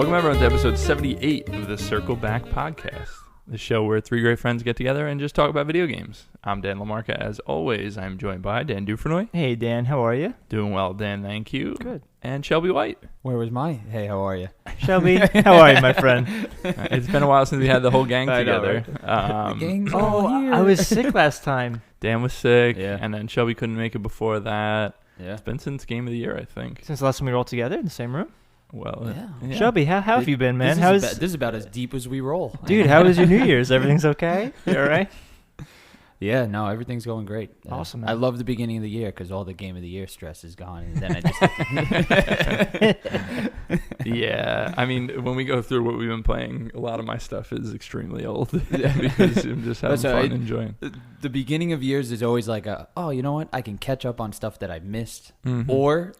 Welcome everyone to episode 78 of the Circle Back podcast, the show where three great friends get together and just talk about video games. I'm Dan LaMarca. As always, I'm joined by Dan Dufresnoy. Hey Dan, how are you? Doing well, Dan, thank you. Good. And Shelby White. Where was my hey, how are you? Shelby, how are you, my friend? It's been a while since we had the whole gang I know, together. right? The gang's all here. I was sick last time. Dan was sick, Yeah. and then Shelby couldn't make it before that. Yeah. It's been since Game of the Year, I think. Since the last time we were all together in the same room. Well, Yeah. Shelby, how have you been, man? This is about as deep as we roll. Dude, how was your New Year's? Everything's okay? You all right? Yeah, no, everything's going great. Awesome, man. I love the beginning of the year because all the Game of the Year stress is gone, and then I just Yeah, I mean, when we go through what we've been playing, a lot of my stuff is extremely old because I'm just having That's fun right. enjoying. the beginning of years is always like oh, you know what? I can catch up on stuff that I missed, Mhm. or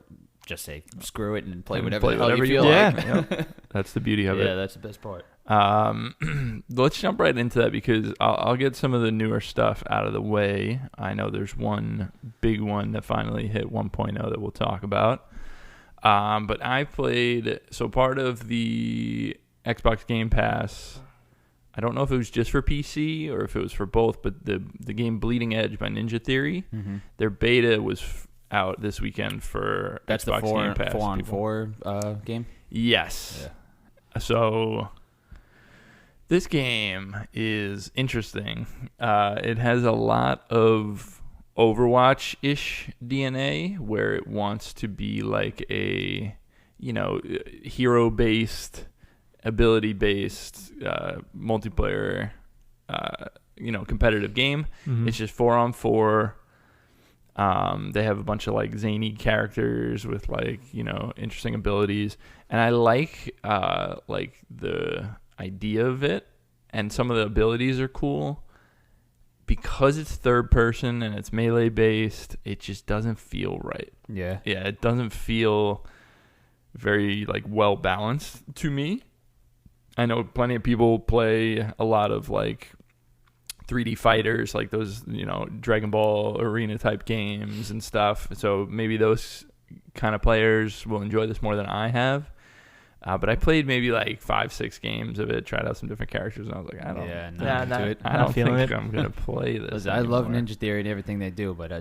just say screw it and play And whatever play the hell whatever you you feel like. like. Yeah. That's the beauty of Yeah, it. that's the best part. Let's jump right into that because I'll get some of the newer stuff out of the way. I know there's one big one that finally hit 1.0 that we'll talk about. But I played, so part of the Xbox Game Pass, I don't know if it was just for PC or if it was for both, but the game Bleeding Edge by Ninja Theory, their beta was out this weekend for That's Xbox the Game Pass. 4-on-4 game. Yes. Yeah. So this game is interesting. It has a lot of Overwatch-ish DNA where it wants to be like a, hero-based, ability-based, multiplayer, competitive game. Mhm. It's just 4-on-4. They have a bunch of like zany characters with interesting abilities, and I like the idea of it, and some of the abilities are cool. Because it's third person and it's melee based, it just doesn't feel right. Yeah. Yeah, it doesn't feel very well balanced to me. I know plenty of people play a lot of 3D fighters, like those, Dragon Ball Arena type games and stuff. So maybe those kind of players will enjoy this more than I have. But I played maybe 5-6 games of it, tried out some different characters, and I was like, I don't think I'm going to play this. Listen, I love Ninja Theory and everything they do, but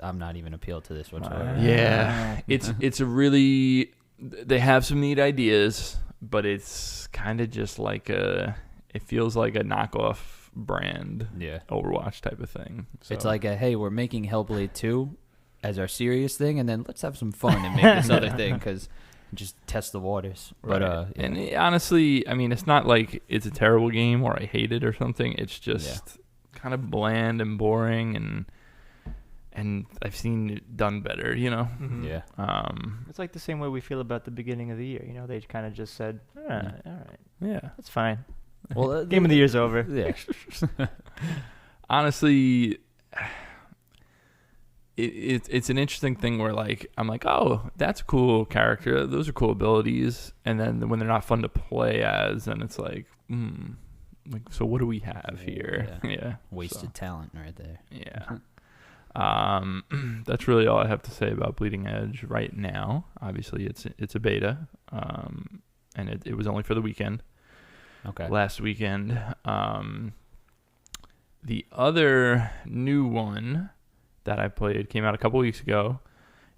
I'm not even appealed to this whatsoever. Yeah, it's a really, they have some neat ideas, but it's kind of just it feels like a knockoff brand, Overwatch type of thing. So. It's like hey, we're making Hellblade 2 as our serious thing, and then let's have some fun and make this other thing because just test the waters. Right. But and honestly, I mean, it's not like it's a terrible game or I hate it or something. It's just kind of bland and boring, and I've seen it done better, Mhm. Yeah. It's like the same way we feel about the beginning of the year. They kind of just said, all right, Yeah. that's fine. Well, Game of the year's over. Yeah. Honestly, it's an interesting thing where I'm like, oh, that's a cool character, those are cool abilities, and then when they're not fun to play as, then it's so what do we have here? Yeah. Wasted talent right there. Yeah. That's really all I have to say about Bleeding Edge right now. Obviously, it's a beta, and it was only for the weekend. Okay. Last weekend. The other new one that I played came out a couple weeks ago.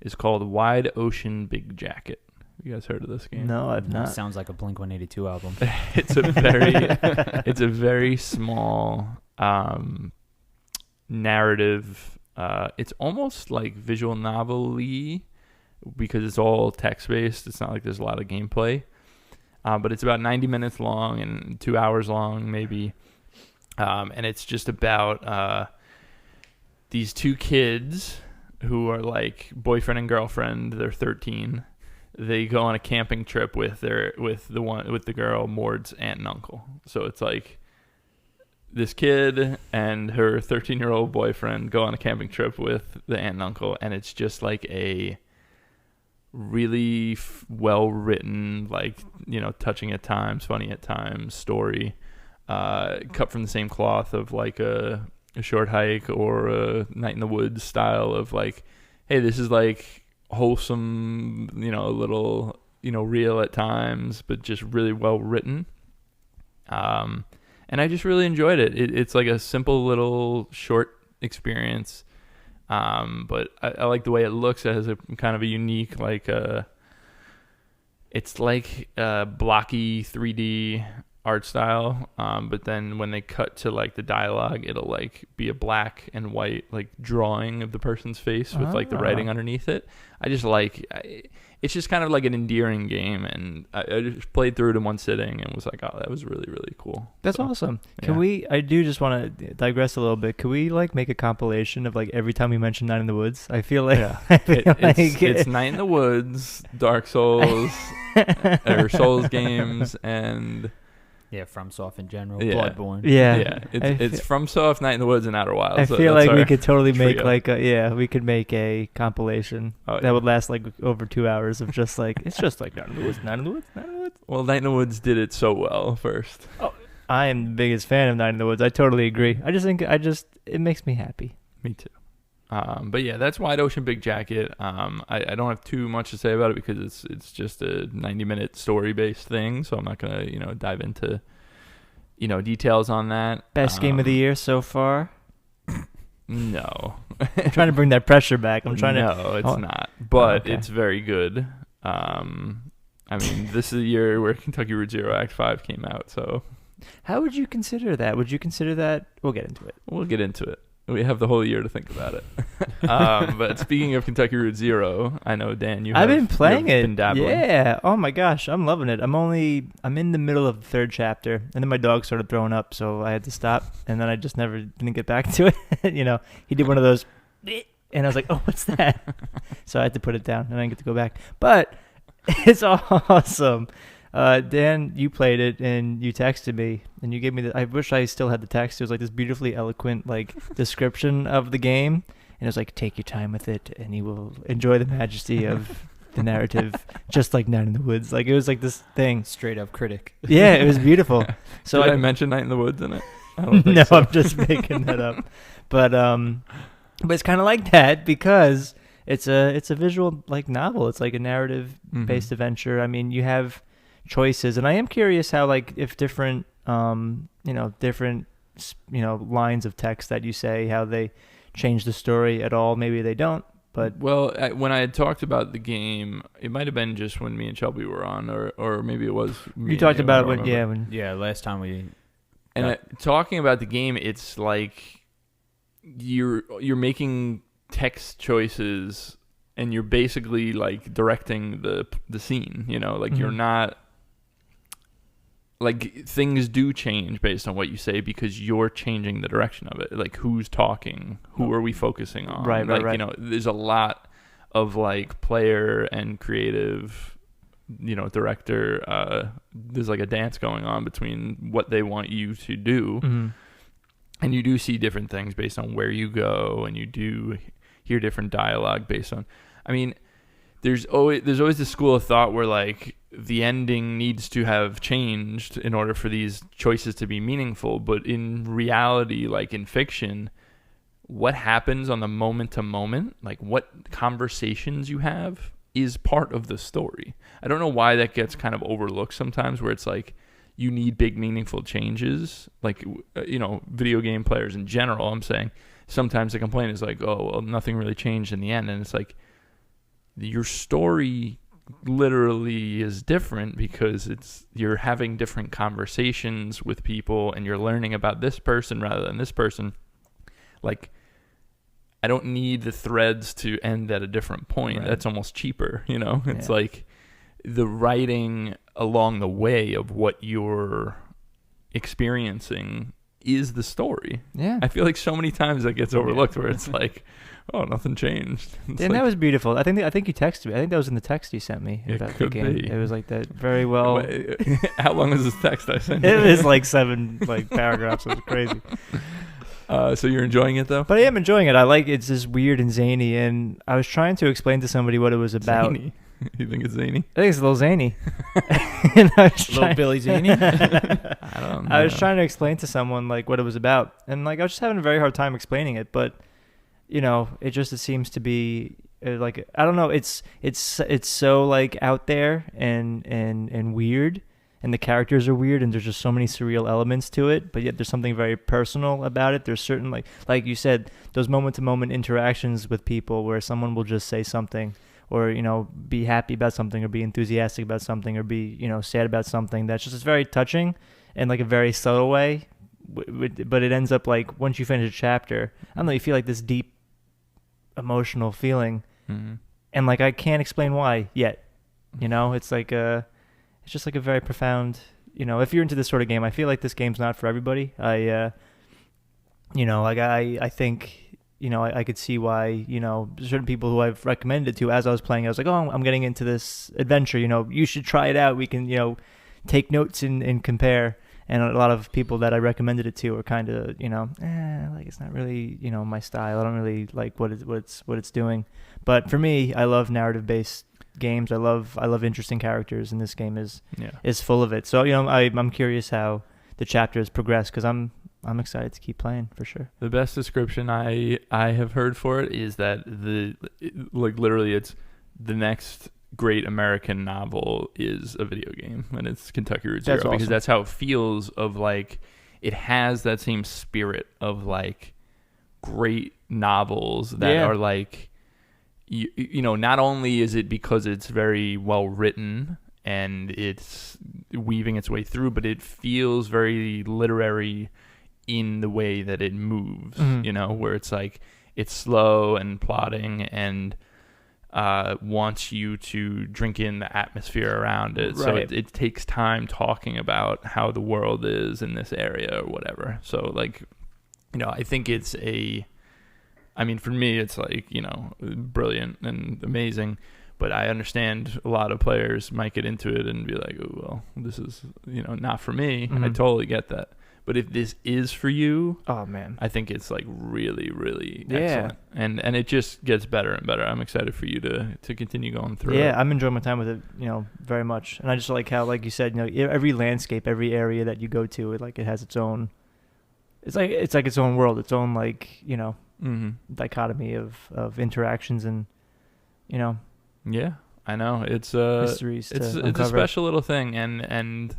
Is called Wide Ocean Big Jacket. You guys heard of this game? No, I've not. Sounds like a Blink-182 album. It's a very small narrative. It's almost like visual novel-y because it's all text-based. It's not like there's a lot of gameplay. But it's about 90 minutes long and 2 hours long, maybe. And it's just about these two kids who are boyfriend and girlfriend. They're 13. They go on a camping trip with the girl Mord's aunt and uncle. So it's this kid and her 13-year-old boyfriend go on a camping trip with the aunt and uncle, and it's just a really well-written, touching at times, funny at times story, cut from the same cloth of a short hike or a night in the woods style of hey, this is wholesome, a little real at times, but just really well written. And I just really enjoyed it. It's like a simple little short experience. But I like the way it looks. It has a kind of a unique, it's like a blocky 3D art style. But then when they cut to like the dialogue, it'll like be a black and white like drawing of the person's face with like the writing underneath it. I just it's just kind of like an endearing game, and I just played through it in one sitting and was like, oh, that was really, really cool. That's awesome. I do just want to digress a little bit. Could we like make a compilation of like every time we mention Night in the Woods? I feel like, it's Night in the Woods, Dark Souls, or Souls games, and yeah, FromSoft in general, Bloodborne. Yeah. It's FromSoft, Night in the Woods, and Outer Wilds. I feel like we could totally make we could make a compilation that would last like over 2 hours of just like, it's just like Night in the Woods, Night in the Woods, Night in the Woods. Well, Night in the Woods did it so well first. Oh, I am the biggest fan of Night in the Woods. I totally agree. I just think it makes me happy. Me too. But yeah, that's Wide Ocean Big Jacket. I don't have too much to say about it because it's just a 90-minute story-based thing, so I'm not gonna dive into details on that. Best game of the year so far? No. I'm trying to bring that pressure back. No, it's not. But it's very good. I mean, this is the year where Kentucky Route Zero Act 5 came out, so. How would you consider that? Would you consider that? We'll get into it. We have the whole year to think about it. But speaking of Kentucky Route Zero, I know, Dan, I've been playing it. Been dabbling. Yeah. Oh my gosh, I'm loving it. I'm in the middle of the third chapter, and then my dog started throwing up, so I had to stop, and then I just didn't get back to it. He did one of those, and I was like, oh, what's that? So I had to put it down, and I didn't get to go back. But it's awesome. Dan, you played it and you texted me and you gave me I wish I still had the text. It was like this beautifully eloquent description of the game, and it was like, take your time with it and you will enjoy the majesty of the narrative, just like Night in the Woods. Like, it was like this thing. Straight up critic. Yeah, it was beautiful. So Did I mention Night in the Woods in it? I don't think no, so. I'm just making that up. But it's kind of like that because it's a visual novel. It's like a narrative based adventure. I mean, you have choices, and I am curious how if different different lines of text that you say, how they change the story at all. Maybe they don't, but when I had talked about the game, it might have been just when me and Shelby were on, or maybe it was me. You talked about it last time we talking about the game. It's like you're making text choices and you're basically directing the scene, you're not things do change based on what you say because you're changing the direction of it. Like, who's talking? Who are we focusing on? Right. There's a lot of player and creative, director. There's a dance going on between what they want you to do. Mm-hmm. And you do see different things based on where you go, and you do hear different dialogue based on, there's always this school of thought where the ending needs to have changed in order for these choices to be meaningful. But in reality, in fiction, what happens on the moment to moment, what conversations you have, is part of the story. I don't know why that gets kind of overlooked sometimes, where it's you need big meaningful changes. Video game players in general, I'm saying, sometimes the complaint is nothing really changed in the end. And it's your story literally is different because you're having different conversations with people and you're learning about this person rather than this person. I don't need the threads to end at a different point. Right. That's almost cheaper, It's the writing along the way of what you're experiencing is the story. Yeah. I feel so many times that gets overlooked where it's oh, nothing changed. And that was beautiful. I think you texted me. I think that was in the text you sent me about the game. It was that very well. How long was this text I sent you? It was 7 paragraphs. It was crazy. So you're enjoying it though? But I am enjoying it. it's just weird and zany, and I was trying to explain to somebody what it was about. Zany? You think it's zany? I think it's a little zany. Little Billy Zany? I don't know. I was trying to explain to someone what it was about, and I was just having a very hard time explaining it, but it seems to be like I don't know, it's so like out there and weird, and the characters are weird, and there's just so many surreal elements to it, but yet there's something very personal about it. There's certain like you said, those moment to moment interactions with people where someone will just say something, or be happy about something, or be enthusiastic about something, or be sad about something. That's just very touching in like a very subtle way, but it ends up like once you finish a chapter, I don't know, you feel like this deep emotional feeling, and like I can't explain why yet. It's like it's just like a very profound, if you're into this sort of game, I feel like this game's not for everybody. I think, I could see why, certain people who I've recommended to, as I was playing, I was like, oh, I'm getting into this adventure, you should try it out. We can, take notes and compare. And a lot of people that I recommended it to are kind of, like it's not really, my style. I don't really like what it's doing. But for me, I love narrative-based games. I love interesting characters, and this game is full of it. So I'm curious how the chapters progress, because I'm excited to keep playing for sure. The best description I have heard for it is that literally it's the next great American novel is a video game, and it's Kentucky Route Zero. That's awesome. Because that's how it feels. Of like, it has that same spirit of like great novels that are like, not only is it because it's very well written and it's weaving its way through, but it feels very literary in the way that it moves, where it's like it's slow and plotting and wants you to drink in the atmosphere around it. Right. So it takes time talking about how the world is in this area or whatever. So like, I think it's for me, it's like, brilliant and amazing, but I understand a lot of players might get into it and be like, oh, well, this is, not for me. I totally get that. But if this is for you, oh man, I think it's like really, really excellent. And it just gets better and better. I'm excited for you to continue going through it. Yeah, I'm enjoying my time with it, very much. And I just like how, like you said, every landscape, every area that you go to, it has its own. It's like its own world, its own dichotomy of interactions and, Yeah, I know. It's mysteries. It's a special little thing, and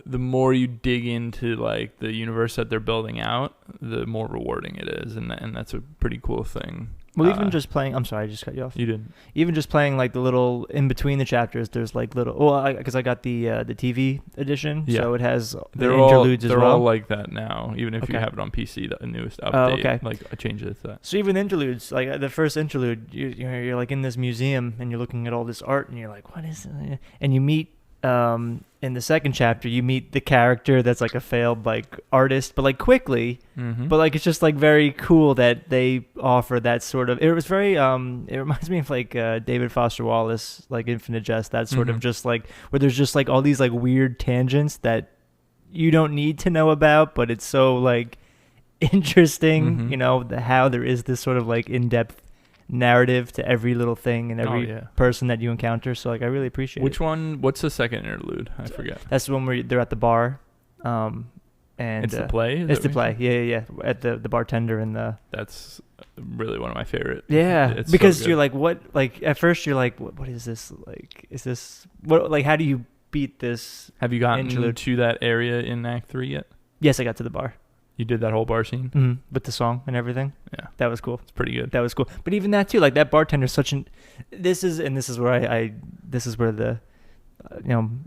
the more you dig into like the universe that they're building out, the more rewarding it is, and that's a pretty cool thing. Well, even just playing, I'm sorry, I just cut you off. You did. Even just playing like the little in between the chapters, there's like little. Because I got the TV edition, so it has the interludes as well. They're all like that now, even if you have it on PC. The newest update, like I changed it to that. So even interludes, like the first interlude, you're like in this museum and you're looking at all this art and you're like, what is it? And you meet. In the second chapter, you meet the character that's like a failed like artist, but like quickly, but like it's just like very cool that they offer that sort of. It was very it reminds me of like David Foster Wallace, like Infinite Jest, that sort of just like where there's just like all these like weird tangents that you don't need to know about, but it's so like interesting, how there is this sort of like in-depth narrative to every little thing and every person that you encounter. So like I really appreciate Which one? What's the second interlude? I forget. That's the one where they're at the bar, and it's the play. It's the play. Yeah. At the bartender and the. That's really one of my favorite. Yeah, it's because so you're like, what? Like at first you're like, what is this? Like, is this what? Like, how do you beat this? Have you gotten to that area in Act 3 yet? Yes, I got to the bar. You did that whole bar scene? Mm-hmm. With the song and everything? Yeah. That was cool. It's pretty good. That was cool. But even that too, like that bartender's such an... This is where this is where the,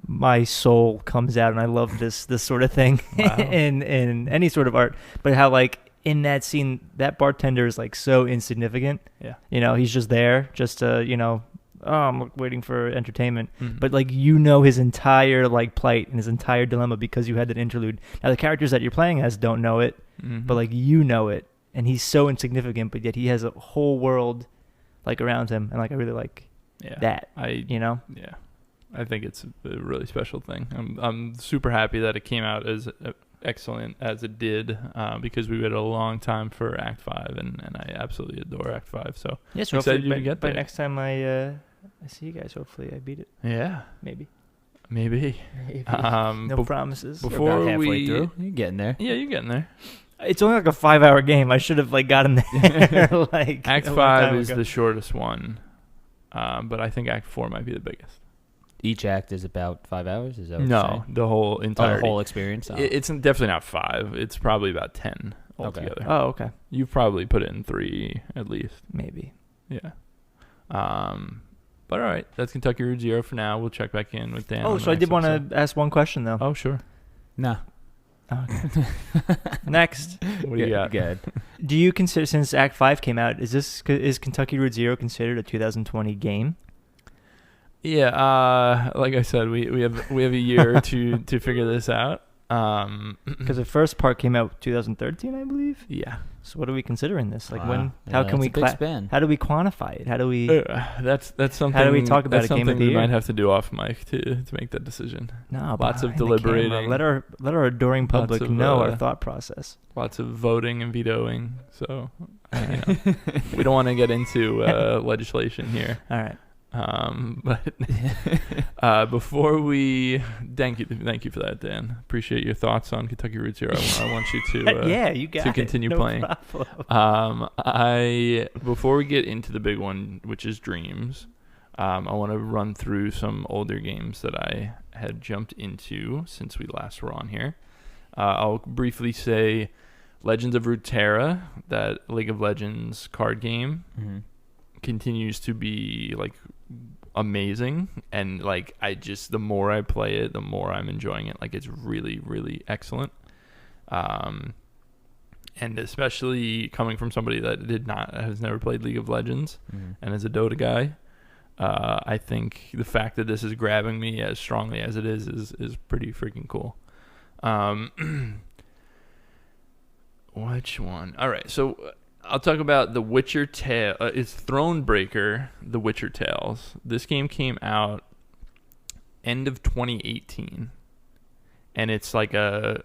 my soul comes out, and I love this sort of thing in any sort of art. But how like in that scene, that bartender is like so insignificant. Yeah. He's just there just to, I'm waiting for entertainment. But like his entire like plight and his entire dilemma because you had that interlude. Now the characters that you're playing as don't know it, but like know it, and he's so insignificant, but yet he has a whole world like around him, and like I really like that. Yeah, I think it's a really special thing. I'm super happy that it came out as excellent as it did, because we waited a long time for Act 5, and I absolutely adore Act 5. So yes, excited you to get there. By next time I see you guys, hopefully I beat it. Yeah, maybe. No promises. Before about halfway we through, you're getting there. Yeah, you're getting there. It's only like a 5-hour game. I should have like gotten there like Act a long 5 time is ago. the shortest one, but I think Act 4 might be the biggest. Each act is about 5 hours. Is that what you're No, saying? the whole Oh, entire the whole experience. Oh. It's definitely not 5. It's probably about 10 altogether. Oh, okay. You've probably put it in 3 at least. Maybe. Yeah. But all right, that's Kentucky Route Zero for now. We'll check back in with Dan. Oh, on the so I next did want episode. to ask one question though. Oh, sure. Nah. Okay. Next, What do you got? Good. do you consider, since Act 5 came out, is Kentucky Route Zero considered a 2020 game? Yeah. Like I said, we have a year to figure this out. Because the first part came out 2013, I believe. Yeah. So what are we considering this? Like Wow. when? Yeah, How can we? that's a big span. How do we quantify it? How do we? That's something. How do we talk about that's a game of something the we year? might have to do off mic to make that decision. No, Lots of behind the camera. deliberating. Let our adoring public Lots of, know our thought process. Lots of voting and vetoing. So, we don't want to get into legislation here. All right. But before we thank you for that, Dan. Appreciate your thoughts on Kentucky Route Zero. I want you to Yeah, you got to it. continue No playing. problem. Before we get into the big one, which is Dreams, I want to run through some older games that I had jumped into since we last were on here. I'll briefly say Legends of Runeterra, that League of Legends card game, Mm-hmm. continues to be like amazing, and like the more I play it, the more I'm enjoying it. Like it's really, really excellent. And especially coming from somebody that has never played League of Legends Mm-hmm. and is a Dota guy, I think the fact that this is grabbing me as strongly as it is pretty freaking cool. Which one? All right, so I'll talk about The Witcher Tale. It's Thronebreaker, The Witcher Tales. This game came out end of 2018, and it's like a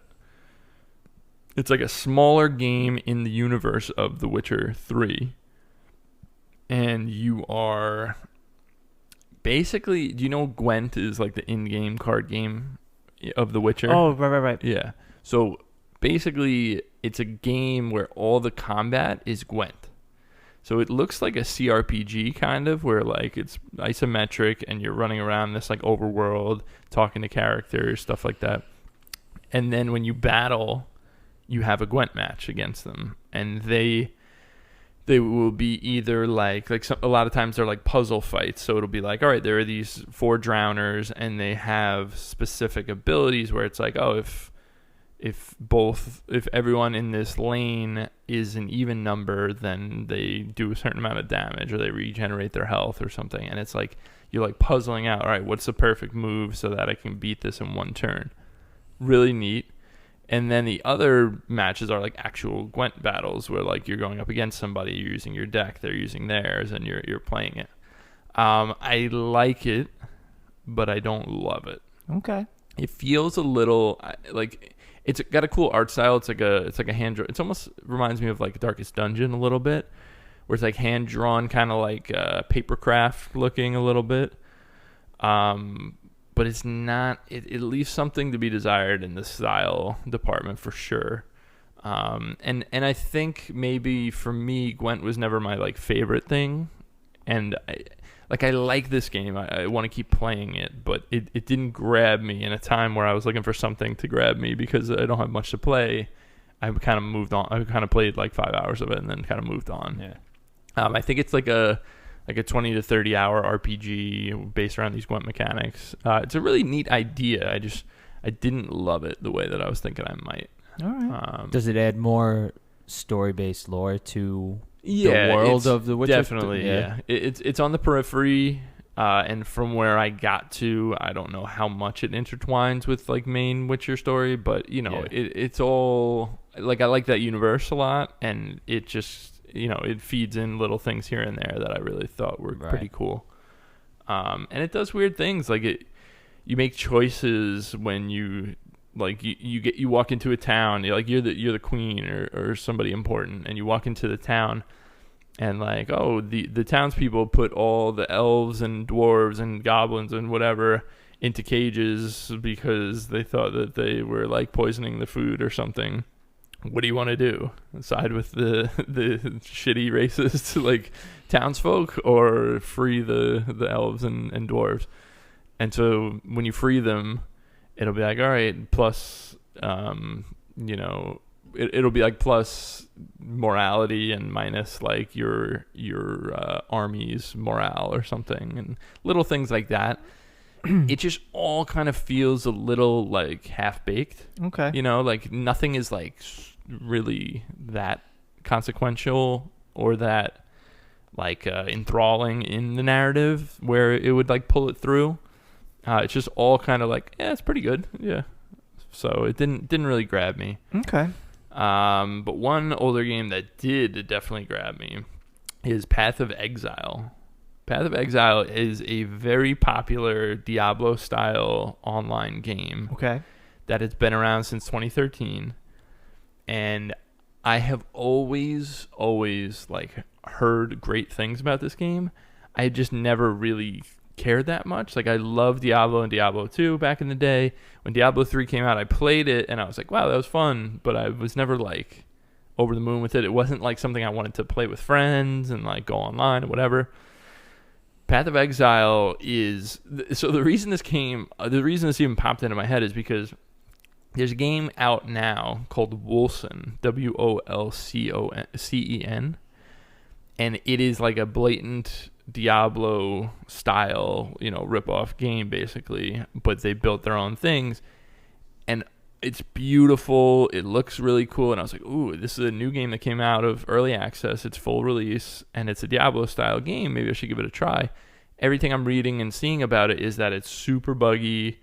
smaller game in the universe of The Witcher 3, and you are basically, do you know Gwent is like the in-game card game of The Witcher? Oh, right. Yeah. So basically, it's a game where all the combat is Gwent. So it looks like a CRPG kind of, where like it's isometric and you're running around this like overworld, talking to characters, stuff like that. And then when you battle, you have a Gwent match against them, and they will be either a lot of times they're like puzzle fights. So it'll be like, all right, there are these 4 drowners, and they have specific abilities where it's like, oh, if everyone in this lane is an even number, then they do a certain amount of damage, or they regenerate their health or something. And it's like you're like puzzling out, all right, what's the perfect move so that I can beat this in one turn. Really neat. And then the other matches are like actual Gwent battles, where like you're going up against somebody, you're using your deck, they're using theirs, and you're playing it. I like it, but I don't love it. Okay. It feels a little like it's got a cool art style. It's like a hand drawn. It almost reminds me of like Darkest Dungeon a little bit, where it's like hand drawn, kind of like papercraft looking a little bit. But it's not. It leaves something to be desired in the style department for sure. And I think maybe for me, Gwent was never my like favorite thing, and I like this game. I want to keep playing it, but it didn't grab me in a time where I was looking for something to grab me, because I don't have much to play. I kind of moved on. I kind of played like 5 hours of it and then kind of moved on. Yeah. I think it's like a 20 to 30 hour RPG based around these Gwent mechanics. It's a really neat idea. I didn't love it the way that I was thinking I might. All right. Does it add more story-based lore to the world of The Witcher? Definitely, yeah. It's on the periphery, and from where I got to, I don't know how much it intertwines with like main Witcher story, but it's all like, I like that universe a lot, and it just it feeds in little things here and there that I really thought were pretty cool. And it does weird things, like you make choices when you like you walk into a town, you're the queen or somebody important, and you walk into the town, and like, oh, the townspeople put all the elves and dwarves and goblins and whatever into cages because they thought that they were like poisoning the food or something. what do you want to do? Side with the shitty racist like townsfolk, or free the elves and dwarves? And so when you free them, it'll be like, all right, plus it'll be like plus morality and minus like your army's morale or something, and little things like that. It just all kind of feels a little like half baked. Okay. Like nothing is like really that consequential or that like enthralling in the narrative where it would like pull it through. It's just all kind of like, yeah, it's pretty good. Yeah. So it didn't really grab me. Okay. But one older game that did definitely grab me is Path of Exile. Path of Exile is a very popular Diablo-style online game. Okay. That has been around since 2013. And I have always like heard great things about this game. I just never really cared that much. Like, I loved Diablo and Diablo 2 back in the day. When Diablo 3 came out, I played it and I was like, wow, that was fun, but I was never like over the moon with it. It wasn't like something I wanted to play with friends and like go online or whatever. Path of Exile is so the reason this even popped into my head is because there's a game out now called Wolcen, Wolcen, and it is like a blatant Diablo style, rip-off game basically, but they built their own things, and it's beautiful. It looks really cool, and I was like, ooh, this is a new game that came out of early access. It's full release, and it's a Diablo style game. Maybe I should give it a try. Everything I'm reading and seeing about it is that it's super buggy,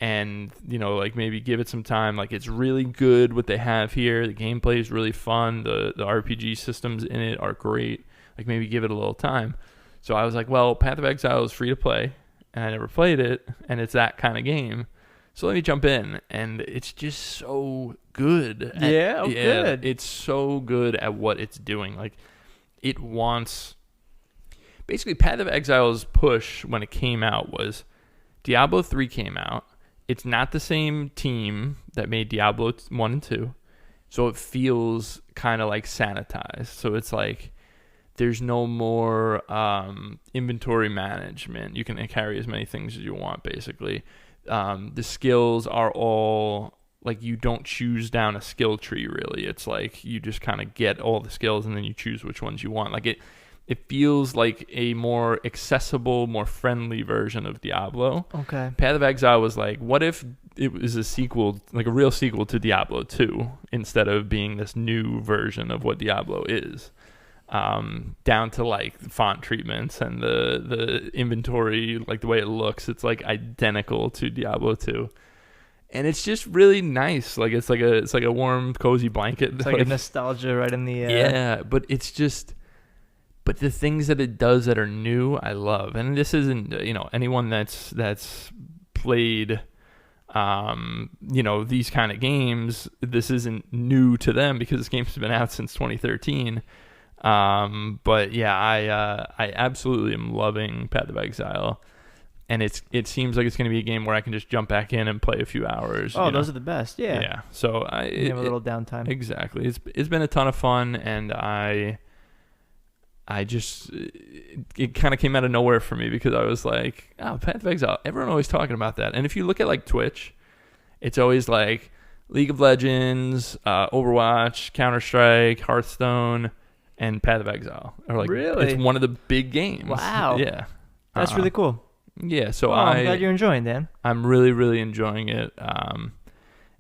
and like maybe give it some time. Like, it's really good what they have here. The gameplay is really fun. The RPG systems in it are great. Like, maybe give it a little time. So I was like, well, Path of Exile is free to play, and I never played it, and it's that kind of game. So let me jump in, and it's just so good. Good. It's so good at what it's doing. Like, it wants... Basically, Path of Exile's push when it came out was Diablo 3 came out. It's not the same team that made Diablo 1 and 2, so it feels kind of like sanitized. So it's like there's no more inventory management. You can carry as many things as you want, basically. The skills are all... like, you don't choose down a skill tree, really. It's like you just kind of get all the skills and then you choose which ones you want. Like, it feels like a more accessible, more friendly version of Diablo. Okay. Path of Exile was like, what if it was a sequel, like a real sequel to Diablo 2, instead of being this new version of what Diablo is? Down to like font treatments and the inventory, like the way it looks, it's like identical to Diablo 2. And it's just really nice. Like, it's like a warm, cozy blanket. It's like a nostalgia right in the... Yeah, but it's just... But the things that it does that are new, I love. And this isn't, anyone that's played, these kind of games, this isn't new to them because this game's been out since 2013. But yeah, I absolutely am loving Path of Exile. And it seems like it's going to be a game where I can just jump back in and play a few hours. Oh, those are the best. Yeah. Yeah. So you have a little downtime. Exactly. It's been a ton of fun, and I just, it kind of came out of nowhere for me because I was like, oh, Path of Exile. Everyone always talking about that. And if you look at like Twitch, it's always like League of Legends, Overwatch, Counter-Strike, Hearthstone, and Path of Exile. Or like, really? It's one of the big games. Wow. Yeah. That's really cool. Yeah. So I'm glad you're enjoying, Dan. I'm really, really enjoying it.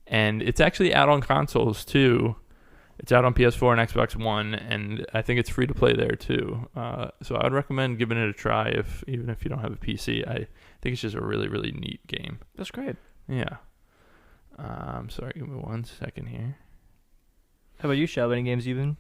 And it's actually out on consoles too. It's out on PS4 and Xbox One, and I think it's free to play there too. So I would recommend giving it a try, even if you don't have a PC. I think it's just a really, really neat game. That's great. Yeah. Sorry, give me 1 second here. How about you, Shell? Any games you've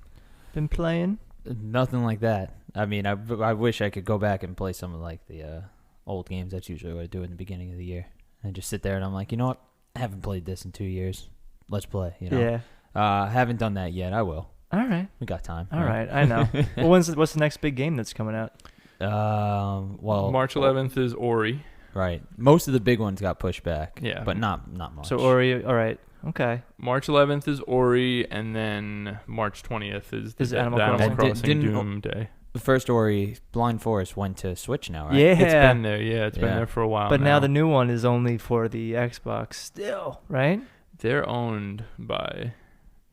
been playing? Nothing like that. I mean, I wish I could go back and play some of like the old games. That's usually what I do in the beginning of the year. And just sit there and I'm like, you know what? I haven't played this in 2 years. Let's play. Yeah. Haven't done that yet. I will. All right. We got time. All right. I know. Well, what's the next big game that's coming out? Well, March 11th is Ori. Right. Most of the big ones got pushed back. Yeah. But not much. So Ori, all right, okay. March 11th is Ori, and then March 20th is the Animal Animal Crossing. Crossing Doom Day. The first Ori, Blind Forest, went to Switch now, right? Yeah. It's been there, it's been there for a while. But now the new one is only for the Xbox still, right? They're owned by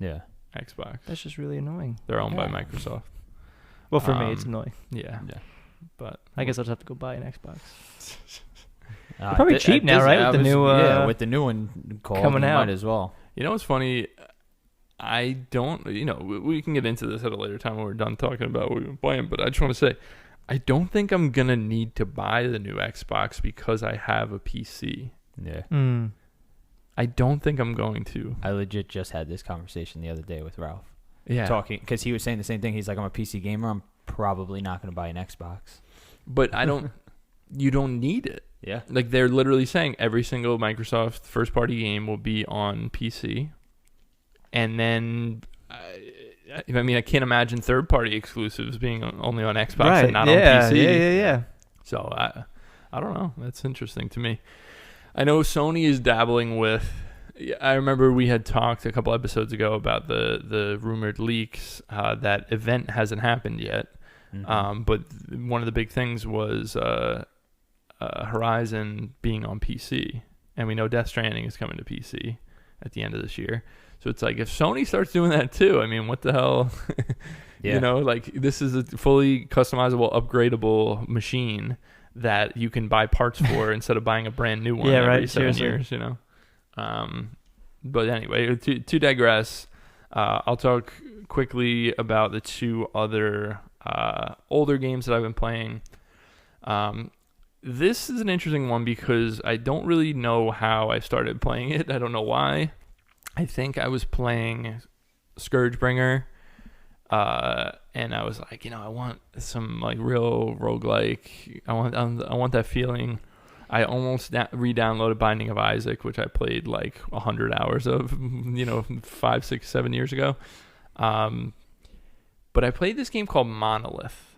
Xbox. That's just really annoying. They're owned by Microsoft. Well, for me, it's annoying. Yeah. But I guess I'll just have to go buy an Xbox. They're probably cheap now, right? With the new with the new one coming out. might as well. you know what's funny? I don't, we can get into this at a later time when we're done talking about what we've been playing, but I just want to say, I don't think I'm going to need to buy the new Xbox because I have a PC. Yeah. I don't think I'm going to. I legit just had this conversation the other day with Ralph. Yeah. Talking, because he was saying the same thing. He's like, I'm a PC gamer. I'm probably not going to buy an Xbox. But I don't, you don't need it. Yeah. Like they're literally saying every single Microsoft first party game will be on PC. And then, I can't imagine third party exclusives being only on Xbox and not on PC. Yeah. So I don't know. That's interesting to me. I know Sony is dabbling with. I remember we had talked a couple episodes ago about the rumored leaks. That event hasn't happened yet. Mm-hmm. But one of the big things was Horizon being on PC, and we know Death Stranding is coming to PC at the end of this year. So it's like if Sony starts doing that too, I mean, what the hell? Yeah. Like this is a fully customizable, upgradable machine that you can buy parts for instead of buying a brand new one every 7 years. But anyway, to digress, I'll talk quickly about the two other older games that I've been playing. This is an interesting one because I don't really know how I started playing it. I don't know why. I think I was playing Scourgebringer, and I was like, I want some like real roguelike. I want that feeling. I almost re-downloaded Binding of Isaac, which I played like 100 hours of, 5, 6, 7 years ago. But I played this game called Monolith,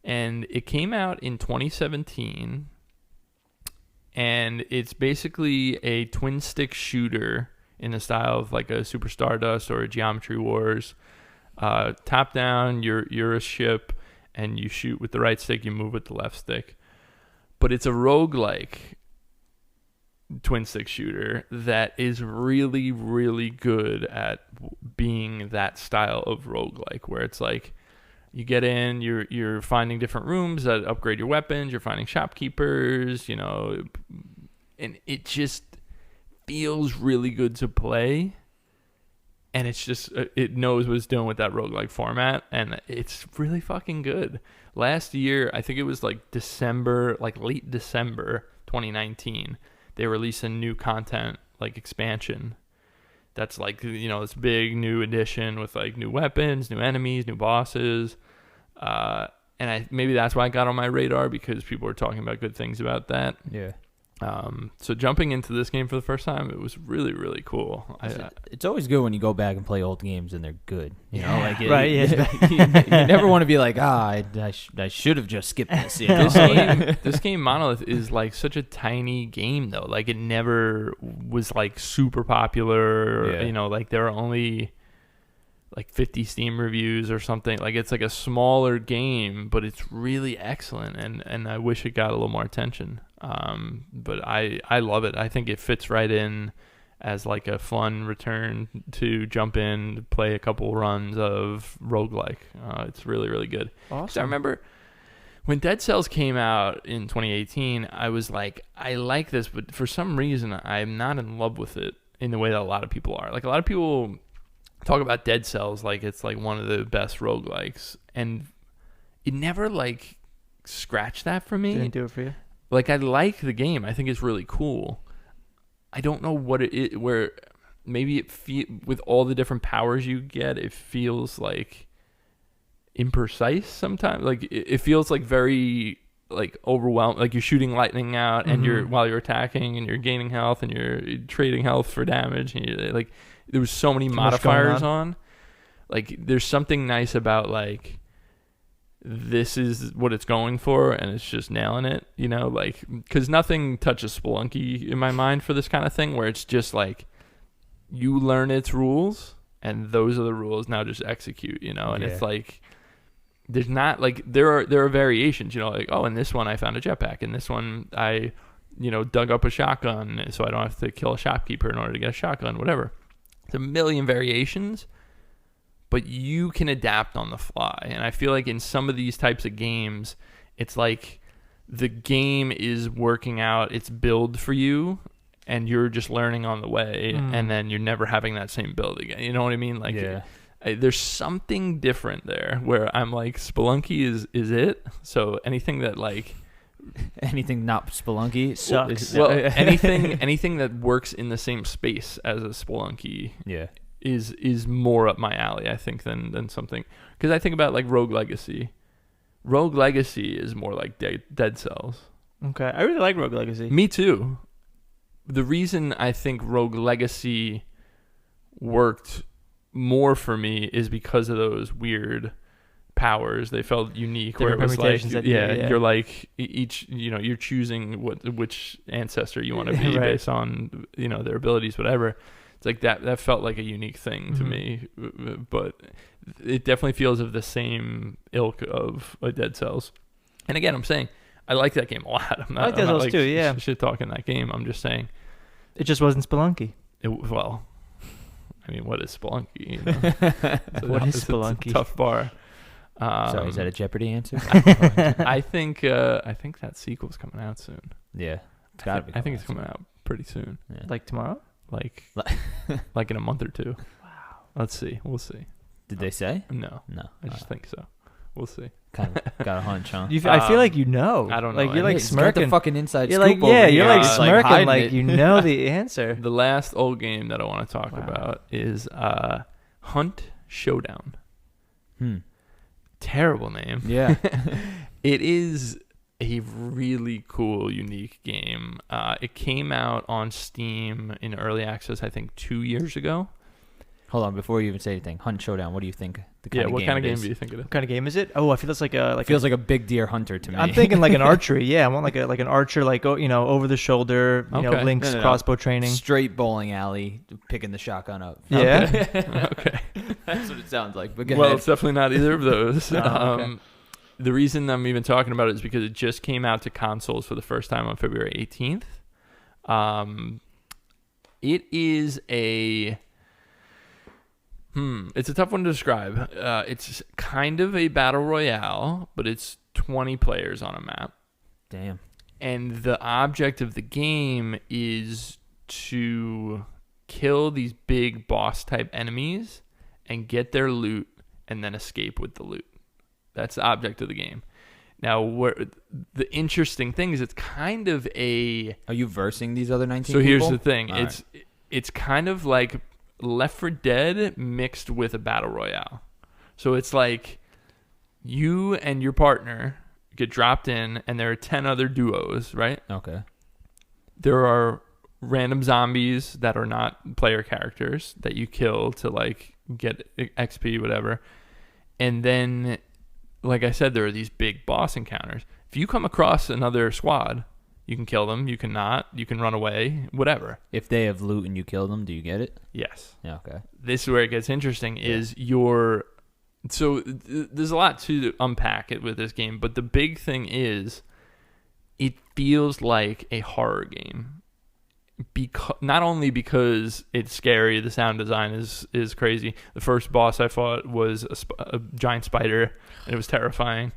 and it came out in 2017, and it's basically a twin-stick shooter in the style of like a Super Stardust or a Geometry Wars. Top down, you're a ship, and you shoot with the right stick, you move with the left stick. But it's a roguelike twin-stick shooter that is really, really good at being that style of roguelike, where it's like you get in, you're finding different rooms that upgrade your weapons, you're finding shopkeepers, and it just feels really good to play, and it's just it knows what it's doing with that roguelike format, and it's really fucking good. Last year, I think it was like December, like late December 2019, they released a new content like expansion that's like this big new edition with like new weapons, new enemies, new bosses, and maybe that's why I got on my radar, because people were talking about good things about that. Yeah. So jumping into this game for the first time, it was really, really cool. It's always good when you go back and play old games and they're good. Right. You never want to be like, I should have just skipped this. This game Monolith is like such a tiny game though. Like it never was like super popular. Yeah. Like there are only like 50 Steam reviews or something. Like it's like a smaller game, but it's really excellent, and I wish it got a little more attention. But I love it. I think it fits right in as like a fun return to jump in, play a couple runs of roguelike. It's really, really good. Awesome. I remember when Dead Cells came out in 2018, I was like, I like this, but for some reason I'm not in love with it in the way that a lot of people are. Like a lot of people talk about Dead Cells like it's like one of the best roguelikes, and it never like scratched that for me. Didn't do it for you? Like I like the game. I think it's really cool. I don't know what it is, where maybe with all the different powers you get, it feels like imprecise sometimes. Like it feels like very like overwhelmed. Like you're shooting lightning out, and while you're attacking, and you're gaining health, and you're trading health for damage, and you're like there was so many modifiers on. Like there's something nice about like this is what it's going for, and it's just nailing it, you know, like, because nothing touches Spelunky in my mind for this kind of thing, where it's just like you learn its rules, and those are the rules, now just execute, you know, and it's like there's not like there are variations, you know, like, oh, in this one I found a jetpack, in this one I, you know, dug up a shotgun so I don't have to kill a shopkeeper in order to get a shotgun, whatever. It's a million variations, but you can adapt on the fly. And I feel like in some of these types of games, it's like the game is working out its build for you, and you're just learning on the way, and then you're never having that same build again. You know what I mean? Like, there's something different there where I'm like, Spelunky is it. So anything that like anything not Spelunky sucks. Well, anything that works in the same space as a Spelunky is more up my alley, I think, than something, because I think about like Rogue Legacy. Rogue Legacy is more like Dead Cells. Okay, I really like Rogue Legacy. Me too. The reason I think Rogue Legacy worked more for me is because of those weird powers. They felt unique, where it was like, you're like each, you know, you're choosing which ancestor you want to be based on, you know, their abilities, whatever. It's like that felt like a unique thing to me, but it definitely feels of the same ilk of a Dead Cells. And again, I'm saying I like that game a lot. I like Dead Cells too, yeah. Shit talking that game. I'm just saying it just wasn't Spelunky. Well, I mean, what is Spelunky? You know? What is Spelunky? It's a tough bar. So is that a Jeopardy answer? I think that sequel's coming out soon. Yeah, it's gotta be. I think it's coming out pretty soon. Yeah. Like tomorrow? Like in a month or two. Wow. Let's see. We'll see. Did they say? No. I just think so. We'll see. Kind of got a hunch, huh? I feel like you know. I don't know. Like you're like smirking. The fucking inside you're scoop like, yeah, you're like here. smirking like you know the answer. The last old game that I want to talk about is Hunt Showdown. Terrible name. Yeah. It is a really cool, unique game. It came out on Steam in early access, I think, 2 years ago. Hold on, before you even say anything, Hunt Showdown. What do you think? What kind of game do you think it is? What kind of game is it? Oh, I feel it's like a feels like a big deer hunter to me. I'm thinking like an archery. Yeah, I want like an archer, like, you know, over the shoulder, you know, links crossbow training. Straight bowling alley, picking the shotgun up. Yeah. Okay. That's what it sounds like. But well, it's definitely not either of those. Okay. The reason I'm even talking about it is because it just came out to consoles for the first time on February 18th. It is a it's a tough one to describe. It's kind of a battle royale, but it's 20 players on a map. Damn. And the object of the game is to kill these big boss type enemies and get their loot and then escape with the loot. That's the object of the game. Now, the interesting thing is it's kind of a... Are you versing these other 19 So people? here's the thing. All It's kind of like Left 4 Dead mixed with a battle royale. So it's like you and your partner get dropped in, and there are 10 other duos, right? Okay. There are random zombies that are not player characters that you kill to like get XP, whatever. And then, like I said, there are these big boss encounters. If you come across another squad, you can kill them. You can not. You can run away. Whatever. If they have loot and you kill them, do you get it? Yes. Yeah. Okay. This is where it gets interesting. Is there's a lot to unpack it with this game, but the big thing is, it feels like a horror game. Not only because it's scary, the sound design is crazy. The first boss I fought was a giant spider, and it was terrifying.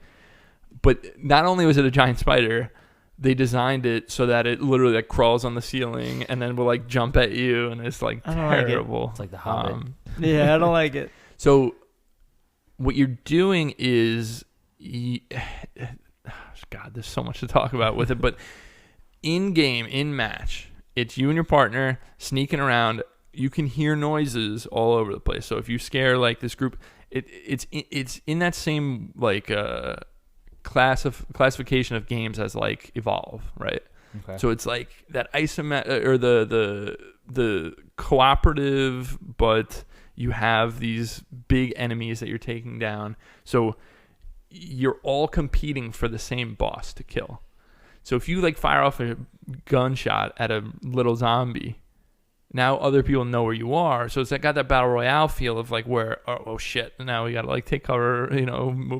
But not only was it a giant spider, they designed it so that it literally like crawls on the ceiling and then will like jump at you, and it's like terrible. It's like the Hobbit. Yeah, I don't like it. So what you're doing is, God, there's so much to talk about with it, but in game, in match, it's you and your partner sneaking around. You can hear noises all over the place. So if you scare like this group, it's in that same like classification of games as like Evolve, right? Okay. So it's like that isometric or the cooperative, but you have these big enemies that you're taking down. So you're all competing for the same boss to kill. So if you like fire off a gunshot at a little zombie, now other people know where you are. So it's got that battle royale feel of like where, oh shit, now we gotta like take cover,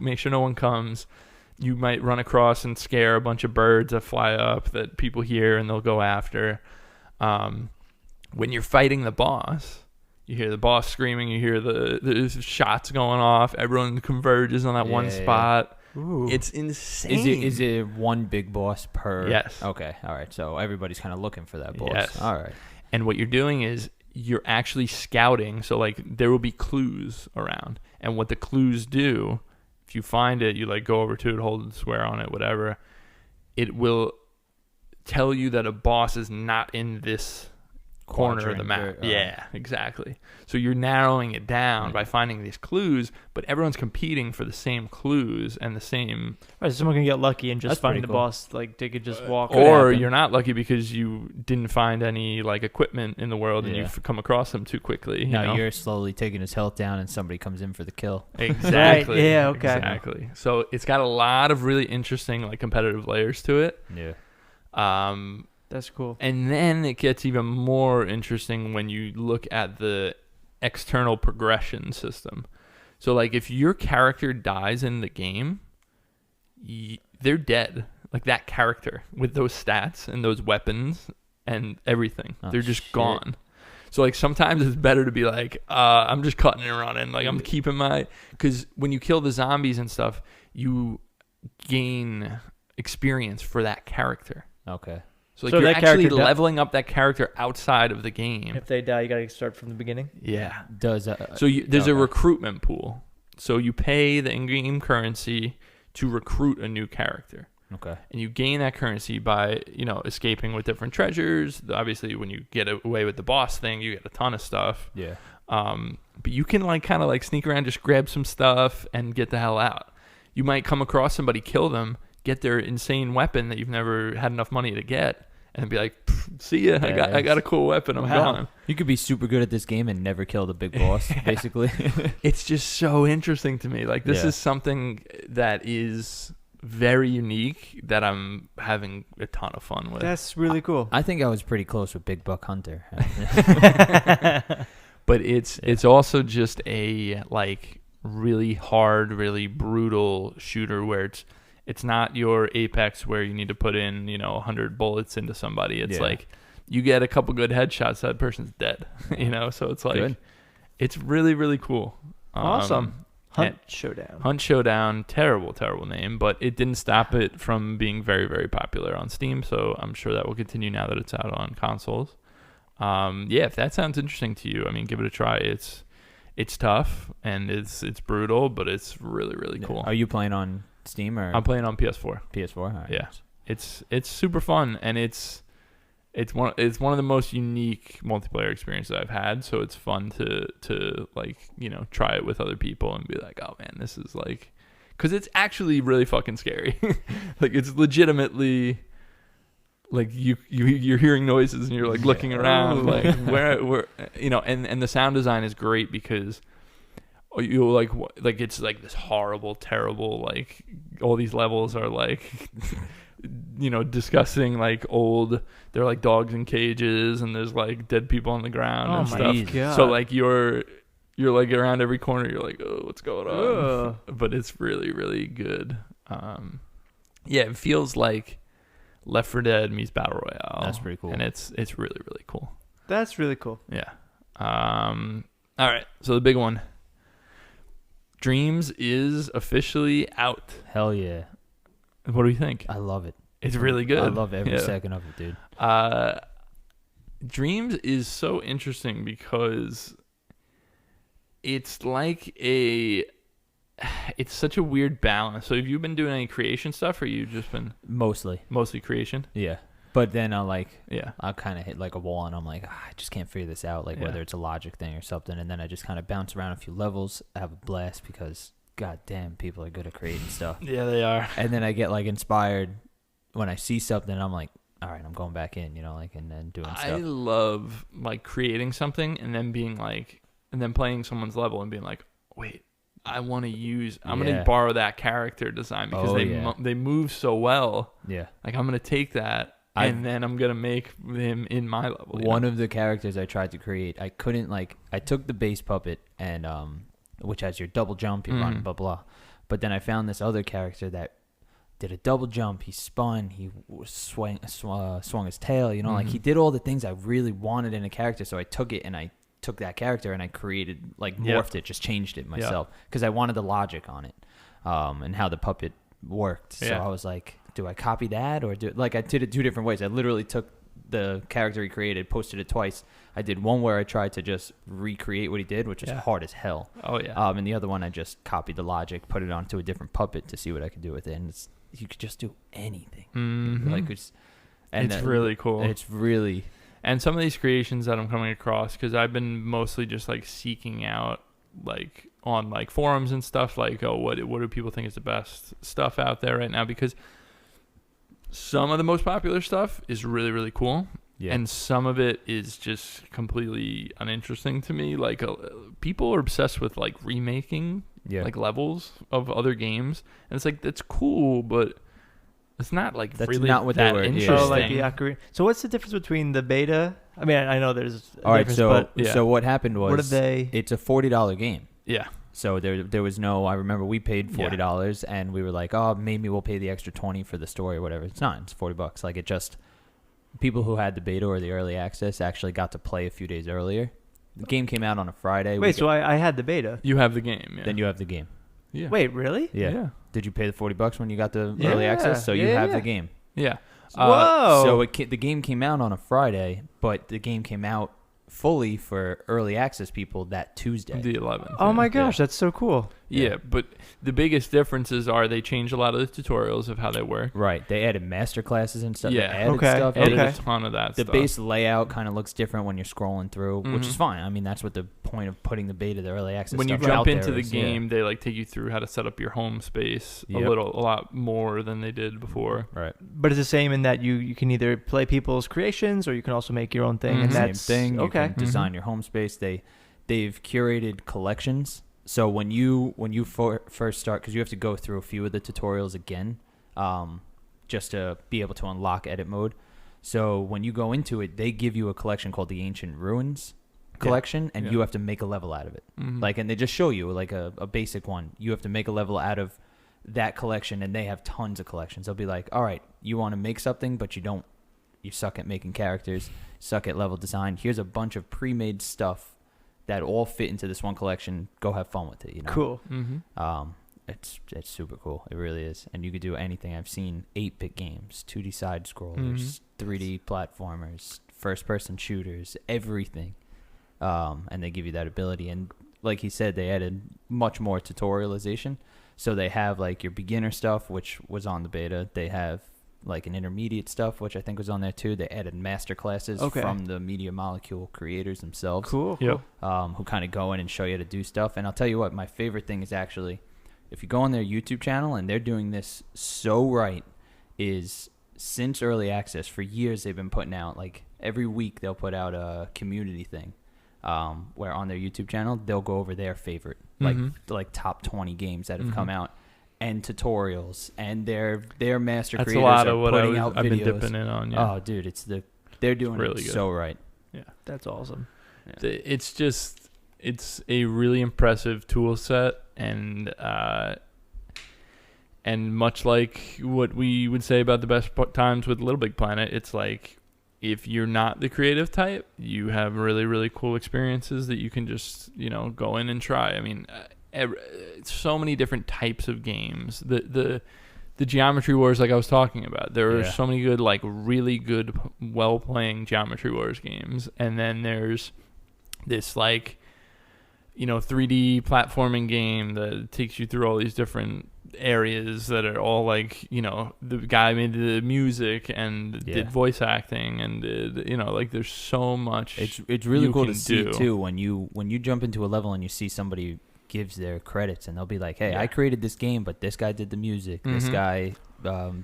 make sure no one comes. You might run across and scare a bunch of birds that fly up that people hear and they'll go after. When you're fighting the boss, you hear the boss screaming, you hear the shots going off, everyone converges on that one spot. Ooh. It's insane. Is it one big boss per? Yes. Okay. All right. So everybody's kind of looking for that boss. Yes. All right. And what you're doing is you're actually scouting. So like there will be clues around, and what the clues do, if you find it, you like go over to it, hold and swear on it, whatever. It will tell you that a boss is not in this corner of the map. Yeah, exactly. So you're narrowing it down by finding these clues, but everyone's competing for the same clues and the same. Right, so someone can get lucky and just That's find pretty the cool. boss, like they could just walk. Or you're not lucky because you didn't find any like equipment in the world and Yeah. you've come across them too quickly. Now you're slowly taking his health down, and somebody comes in for the kill. Exactly. Right, yeah, okay. Exactly. So it's got a lot of really interesting like competitive layers to it. Yeah. That's cool. And then it gets even more interesting when you look at the external progression system. So like if your character dies in the game, they're dead. Like that character with those stats and those weapons and everything. Oh, they're just shit. gone. So like sometimes it's better to be like, I'm just cutting and running. Like I'm keeping because when you kill the zombies and stuff, you gain experience for that character. Okay. So, like So you're that actually character leveling up that character outside of the game. If they die, you gotta start from the beginning. Yeah. Does So there's a recruitment pool. So you pay the in-game currency to recruit a new character. Okay. And you gain that currency by, escaping with different treasures. Obviously, when you get away with the boss thing, you get a ton of stuff. Yeah. But you can kind of sneak around, just grab some stuff and get the hell out. You might come across somebody, kill them, get their insane weapon that you've never had enough money to get, and be like, see ya, I got a cool weapon, I'm gone. You could be super good at this game and never kill the big boss, basically. It's just so interesting to me. Like, this Yeah. is something that is very unique that I'm having a ton of fun with. That's really cool. I think I was pretty close with Big Buck Hunter. But it's also just a really hard, really brutal shooter where it's not your Apex where you need to put in 100 bullets into somebody. It's like you get a couple good headshots, that person's dead. So it's like Good. it's really, really cool. Awesome. Hunt Showdown. Hunt Showdown, terrible name, but it didn't stop it from being very, very popular on Steam. So I'm sure that will continue now that it's out on consoles. If that sounds interesting to you, I mean, give it a try. It's tough and it's brutal, but it's really, really cool. Are you playing on Steam or I'm playing on PS4. PS4? All right. Yeah, it's super fun and it's one of the most unique multiplayer experiences I've had. So it's fun to try it with other people and be like, oh man, this is because it's actually really fucking scary. It's legitimately you're hearing noises and you're looking around where and the sound design is great because you it's this horrible, terrible, all these levels are disgusting, old, they're dogs in cages and there's dead people on the ground and stuff. God. So you're around every corner, you're oh, what's going on? But it's really, really good. It feels like Left 4 Dead meets Battle Royale. That's pretty cool. And it's really, really cool. That's really cool. Yeah. All right. So the big one. Dreams is officially out. Hell yeah. What do you think? I love it. It's really good. I love every second of it, dude. Dreams is so interesting because it's it's such a weird balance. So have you been doing any creation stuff or you just been Mostly creation? Yeah. But then I kind of hit a wall and I'm like, I just can't figure this out, whether it's a logic thing or something. And then I just kind of bounce around a few levels, have a blast because god damn, people are good at creating stuff. Yeah, they are. And then I get inspired when I see something. I'm like, all right, I'm going back in, and then doing stuff. I love creating something and then being and then playing someone's level and being like, wait, I want to use. I'm going to borrow that character design because they move so well. Yeah. Like I'm going to take that and then I'm going to make him in my level. One of the characters I tried to create, I couldn't I took the base puppet and which has your double jump, you run, blah blah. But then I found this other character that did a double jump. He spun. He swung his tail. You know, like he did all the things I really wanted in a character. So I took it and I took that character and I created, morphed it, just changed it myself because I wanted the logic on it and how the puppet worked. So I was like, do I copy that or I did it 2 different ways. I literally took the character he created, posted it twice. I did one where I tried to just recreate what he did, which was hard as hell. Oh yeah. And the other one I just copied the logic, put it onto a different puppet to see what I could do with it, and you could just do anything. It's really cool. It's really. And some of these creations that I'm coming across, because I've been mostly just seeking out on forums and stuff, what do people think is the best stuff out there right now? Because some of the most popular stuff is really, really cool. Yeah. And some of it is just completely uninteresting to me. People are obsessed with remaking levels of other games, and it's that's cool, but it's not that's really not what that they were interesting. So what's the difference between the beta? I mean, I know there's all right. So what happened was, what did they? It's a $40 game. Yeah. So there was no. I remember we paid $40, and we were like, oh, maybe we'll pay the extra $20 for the story or whatever. It's not. It's $40. It just. People who had the beta or the early access actually got to play a few days earlier. The game came out on a Friday. Wait, so I had the beta. You have the game. Yeah. Then you have the game. Yeah. Wait, really? Yeah. Did you pay the $40 when you got the early access? So you have the game. Yeah. Whoa. So the game came out on a Friday, but the game came out fully for early access people that Tuesday. The 11th. Oh my gosh, that's so cool. Yeah, but the biggest differences are they changed a lot of the tutorials of how they work. Right. They added master classes and stuff. Yeah. They added stuff. Added a ton of that the stuff. The base layout kind of looks different when you're scrolling through, which is fine. I mean, that's what the point of putting the beta, the early access when stuff you jump out into there the is, game, they take you through how to set up your home space a lot more than they did before. Right. But it's the same in that you can either play people's creations or you can also make your own thing. And that's same thing. Okay. You can design your home space. They've curated collections. So when you first start, because you have to go through a few of the tutorials again, just to be able to unlock edit mode. So when you go into it, they give you a collection called the Ancient Ruins collection, and you have to make a level out of it. And they just show you a basic one. You have to make a level out of that collection, and they have tons of collections. They'll be like, all right, you want to make something, but you suck at making characters, suck at level design. Here's a bunch of pre-made stuff that all fit into this one collection. Go have fun with it. Cool. It's super cool. It really is. And you could do anything. I've seen 8-bit games, 2D side scrollers, 3D platformers, first person shooters, everything. And they give you that ability. And like he said, they added much more tutorialization. So they have your beginner stuff, which was on the beta. They have an intermediate stuff, which I think was on there too. They added master classes from the Media Molecule creators themselves. Cool. Yep. Who kind of go in and show you how to do stuff. And I'll tell you what, my favorite thing is actually, if you go on their YouTube channel, and they're doing this so right, is since early access, for years they've been putting out, every week they'll put out a community thing, where on their YouTube channel, they'll go over their favorite, top 20 games that have come out. And tutorials, and their master That's creators a lot are of what putting out videos. I've been dipping in on. Yeah. Oh, dude, they're doing really it good. so right. Yeah, that's awesome. Yeah. It's a really impressive tool set, and much like what we would say about the best times with Little Big Planet, it's if you're not the creative type, you have really, really cool experiences that you can just go in and try. I mean. So many different types of games. The Geometry Wars, I was talking about, there are so many good, really good, well-playing Geometry Wars games, and then there's this 3D platforming game that takes you through all these different areas that are all the guy made the music and did voice acting and did there's so much. It's really cool to see too when you jump into a level and you see somebody gives their credits, and they'll be like, hey, I created this game, but this guy did the music, this guy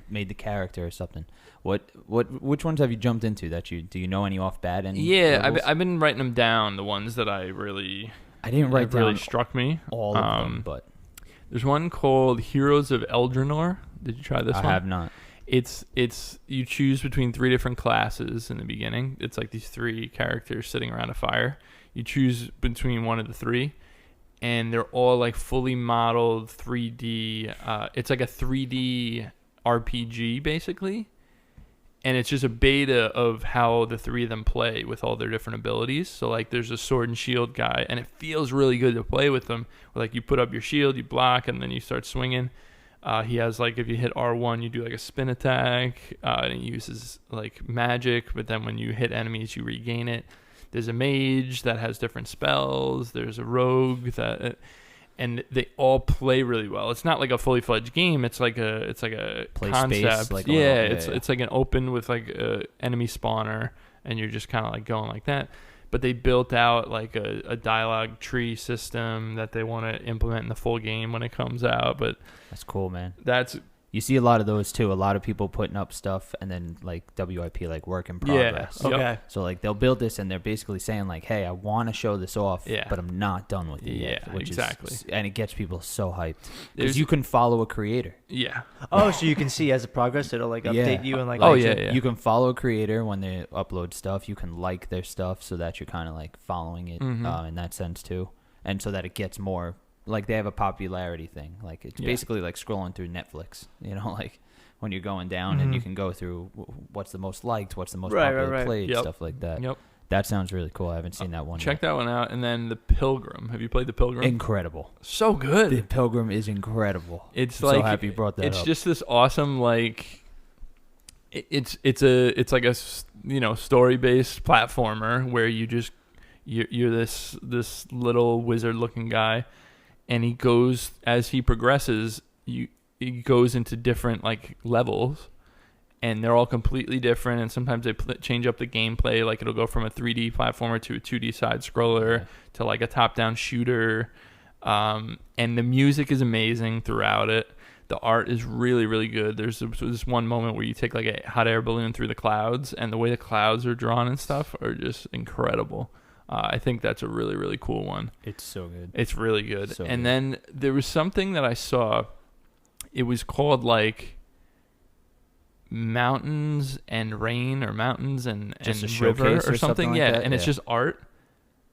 made the character or something. Which ones have you jumped into that do you know any off bat? I've been writing them down, the ones that I didn't write down really struck me, all of them, but There's one called Heroes of Eldrannor. Did you try this one? I have not. It's you choose between 3 different classes in the beginning. It's like these 3 characters sitting around a fire. You choose between one of the 3, and they're all like fully modeled 3D. It's like a 3D RPG basically, and it's just a beta of how the 3 of them play with all their different abilities. So like there's a sword and shield guy, and it feels really good to play with them. Like you put up your shield, you block, and then you start swinging. He has like, if you hit R1, you do like a spin attack, and he uses like magic, but then when you hit enemies, you regain it. There's a mage that has different spells. There's a rogue that, and they all play really well. It's not like a fully fledged game. It's like a play concept. Space, like it's like an open with like a enemy spawner, and you're just kind of like going like that. But they built out like a dialogue tree system that they want to implement in the full game when it comes out. But that's cool, man. You see a lot of those too. A lot of people putting up stuff and then like WIP, like work in progress. Yeah. Okay. So like they'll build this and they're basically saying like, hey, I want to show this off, but I'm not done with it yet. Yeah, exactly. And it gets people so hyped because you can follow a creator. Yeah. Oh, so you can see as a progress, it'll like update you and like. You can follow a creator when they upload stuff. You can like their stuff so that you're kind of like following it in that sense too, and so that it gets more. Like they have a popularity thing. Like it's basically like scrolling through Netflix, you know, like when you're going down and you can go through what's the most liked, what's the most popular played, stuff like that. Yep. That sounds really cool. I haven't seen that one. Check that one out. And then The Pilgrim. Have you played The Pilgrim? Incredible. So good. The Pilgrim is incredible. I'm like, so happy you brought that up. It's just this awesome, like, it's like a, story based platformer where you're this little wizard looking guy. And he goes, as he progresses, he goes into different like levels, and they're all completely different. And sometimes they change up the gameplay. Like it'll go from a 3D platformer to a 2D side scroller to like a top-down shooter. And the music is amazing throughout it. The art is really, really good. There's this one moment where you take like a hot air balloon through the clouds, and the way the clouds are drawn and stuff are just incredible. I think that's a really, really cool one. It's so good. It's really good. Then there was something that I saw. It was called like Mountains and Rain or Mountains and River or something. Like yeah, that? And it's just art.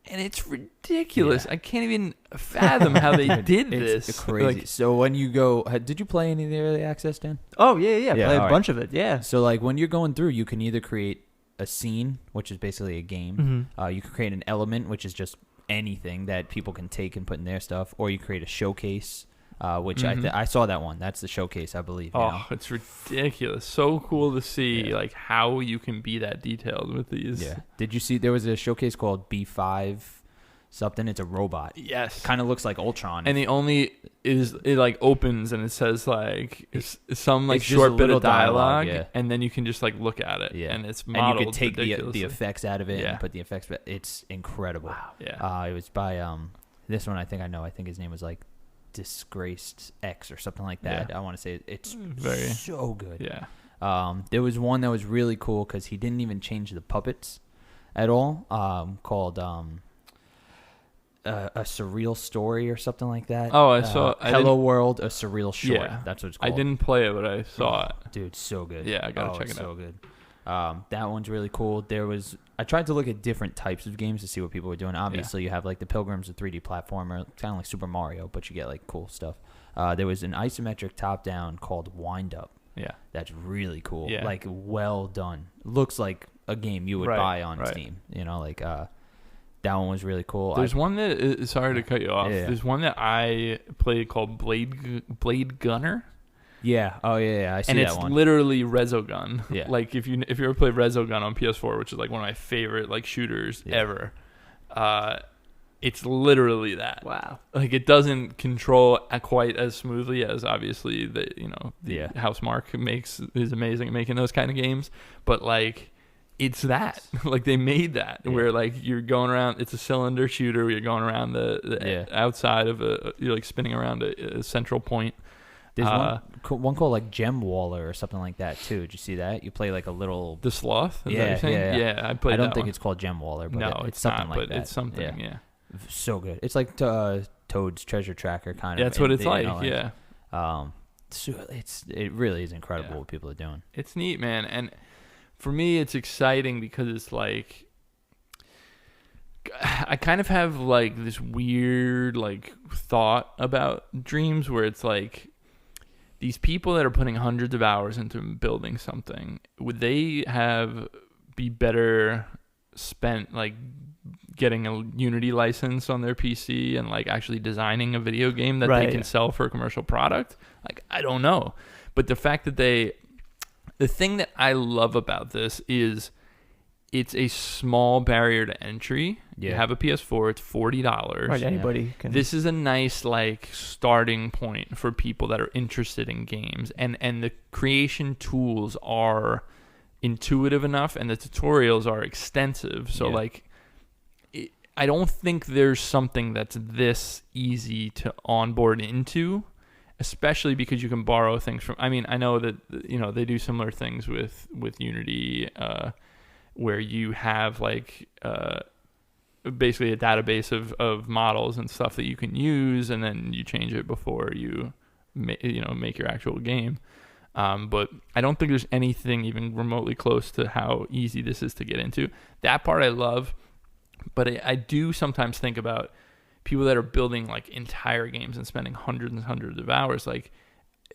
And it's ridiculous. I can't even fathom how they did this. It's crazy. Like, so when you go, did you play any of the early access, Dan? Oh, yeah. Play a bunch of it, yeah. So like when you're going through, you can either create a scene, which is basically a game. You can create an element, which is just anything that people can take and put in their stuff, or you create a showcase, which I saw that one. That's the showcase, I believe. It's ridiculous. So cool to see like how you can be that detailed with these. Yeah. Did you see there was a showcase called B5 something? It's a robot. Yes. Kind of looks like Ultron. And it like opens and it says like some like it's short bit of dialogue, and then you can just like look at it. Yeah. And it's modeled. And you can take the effects out of it and put the effects. It's incredible. Wow. Yeah. It was by this one. I think his name was like Disgraced X or something like that. I want to say it's so good. Yeah. There was one that was really cool because he didn't even change the puppets at all. Called a surreal story or something like that. Oh, I saw Hello World, a surreal short. Yeah, that's what it's called. I didn't play it, but I saw it. Dude, so good. Yeah, I gotta check it out. So good. That one's really cool. I tried to look at different types of games to see what people were doing. Obviously, you have like the Pilgrim's a 3D platformer, kind of like Super Mario, but you get like cool stuff. There was an isometric top-down called Wind Up. Yeah, that's really cool. Yeah. Like well done. Looks like a game you would buy on Steam. You know, like that one was really cool. There's one that sorry to cut you off. Yeah. There's one that I played called Blade Gunner. Yeah. Oh yeah. I see that one. And it's literally Resogun. Yeah. Like if you ever played Resogun on PS4, which is like one of my favorite like shooters ever. It's literally that. Wow. Like it doesn't control quite as smoothly as obviously the House Mark is amazing at making those kind of games, but like it's that. Like they made that where like you're going around. It's a cylinder shooter where you're going around the outside of you're like spinning around a central point. There's one called like Gem Waller or something like that too. Did you see that? You play like a little the sloth. Yeah. I played. I don't think it's called Gem Waller, but no, it's something not, like but that. It's something. Yeah. So good. It's like Toad's treasure tracker kind of. That's what it's like. Yeah. So it really is incredible what people are doing. It's neat, man. And for me, it's exciting because it's like I kind of have like this weird like thought about dreams where it's like these people that are putting hundreds of hours into building something, would they be better spent like getting a Unity license on their PC and like actually designing a video game that they can sell for a commercial product? Like, I don't know. But the fact that the thing that I love about this is it's a small barrier to entry. You have a PS4, it's $40. Right, anybody can. This is a nice like starting point for people that are interested in games, and the creation tools are intuitive enough and the tutorials are extensive. So like I don't think there's something that's this easy to onboard into, especially because you can borrow things from, I mean, I know that, you know, they do similar things with Unity, where you have like basically a database of models and stuff that you can use, and then you change it before you make your actual game. But I don't think there's anything even remotely close to how easy this is to get into. That part I love, but I do sometimes think about people that are building like entire games and spending hundreds and hundreds of hours. Like,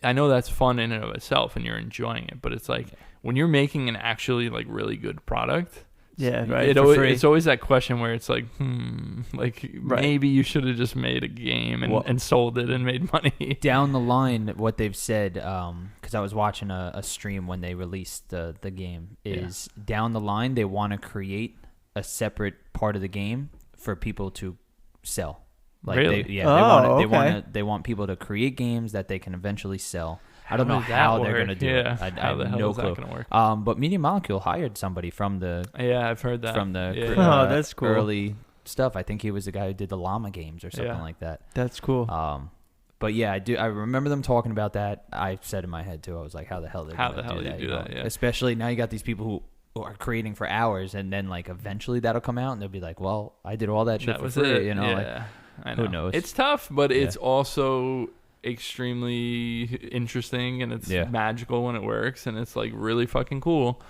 I know that's fun in and of itself and you're enjoying it, but it's like when you're making an actually like really good product, it's always that question where it's like, maybe you should have just made a game and sold it and made money. Down the line, what they've said, because I was watching a stream when they released the game, is down the line they want to create a separate part of the game for people to sell. Like really? They want people to create games that they can eventually sell. I don't know how they're going to do it. I have no clue. But Media Molecule hired somebody from the I've heard that from the that's cool. early stuff. I think he was the guy who did the llama games or something like that. That's cool. But yeah, I remember them talking about that. I said in my head too, I was like, how the hell do you do that? Yeah. Especially now you got these people who are creating for hours, and then like eventually that'll come out and they'll be like, well, I did all that shit for free. You know, I know. Who knows? It's tough, but it's also extremely interesting, and it's magical when it works, and it's like really fucking cool.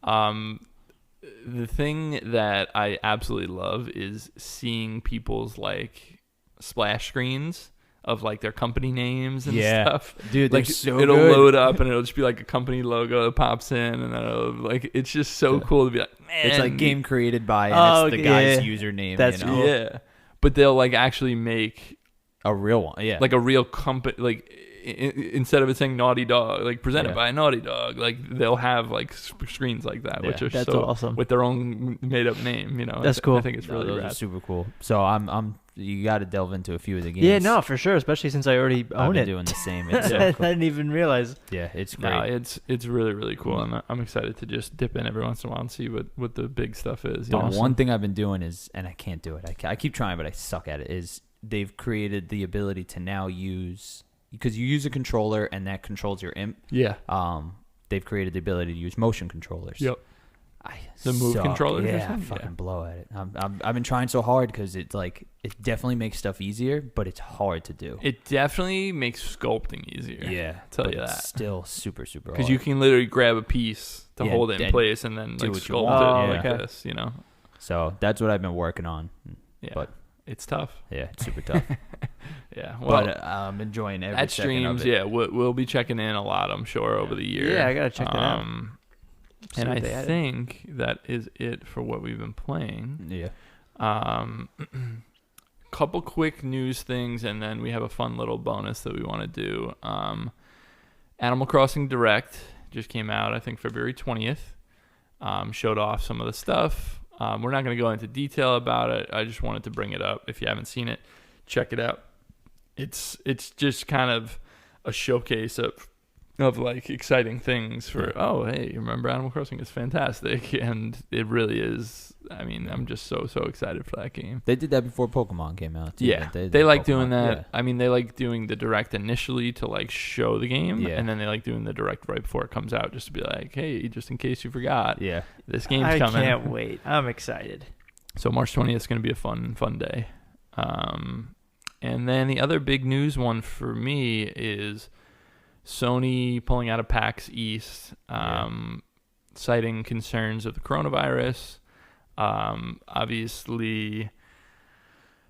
The thing that I absolutely love is seeing people's like splash screens of like their company names and stuff. Dude, like so it'll good. load up and it'll just be like a company logo that pops in, and then it'll, like, it's just so cool to be like, man, it's like game created by, and it's the guy's username. That's cool. Yeah, but they'll like actually make a real one, like a real company, like instead of it saying Naughty Dog, like presented by Naughty Dog, like they'll have like screens like that, which are so awesome with their own made up name. You know, that's cool. I think it's really rad. Super cool. So you got to delve into a few of the games. Yeah, no, for sure. Especially since I already own it. Doing the same. It's so cool. I didn't even realize. Yeah, it's great. No, it's really really cool. I'm excited to just dip in every once in a while and see what the big stuff is. One thing I've been doing is, and I can't do it. I keep trying, but I suck at it. Is they've created the ability to now use, because you use a controller and that controls your imp. Yeah. They've created the ability to use motion controllers. Yep. The move controllers. Yeah, I fucking blow at it. I've been trying so hard because it's like it definitely makes stuff easier, but it's hard to do. It definitely makes sculpting easier. Yeah, tell you that. It's still super hard. Because you can literally grab a piece to hold it in place and then like sculpt it like this. You know. So that's what I've been working on. Yeah. But it's tough. Yeah, it's super tough. Yeah, well, but I'm enjoying every at second streams. of it. Yeah, we'll be checking in a lot, I'm sure, over the year. Yeah, I gotta check that out. And I think that is it for what we've been playing. Yeah. Couple quick news things, and then we have a fun little bonus that we want to do. Animal Crossing Direct just came out, I think February 20th. Showed off some of the stuff. We're not going to go into detail about it. I just wanted to bring it up. If you haven't seen it, check it out. It's just kind of a showcase of like exciting things for, hey, remember Animal Crossing is fantastic, and it really is. I mean, I'm just so excited for that game. They did that before Pokemon came out too. Yeah, they like doing that. Yeah. I mean, they like doing the Direct initially to like show the game, and then they like doing the Direct right before it comes out just to be like, hey, just in case you forgot, this game's coming. I can't wait. I'm excited. So March 20th is going to be a fun day. And then the other big news one for me is Sony pulling out of PAX East, citing concerns of the coronavirus. Obviously,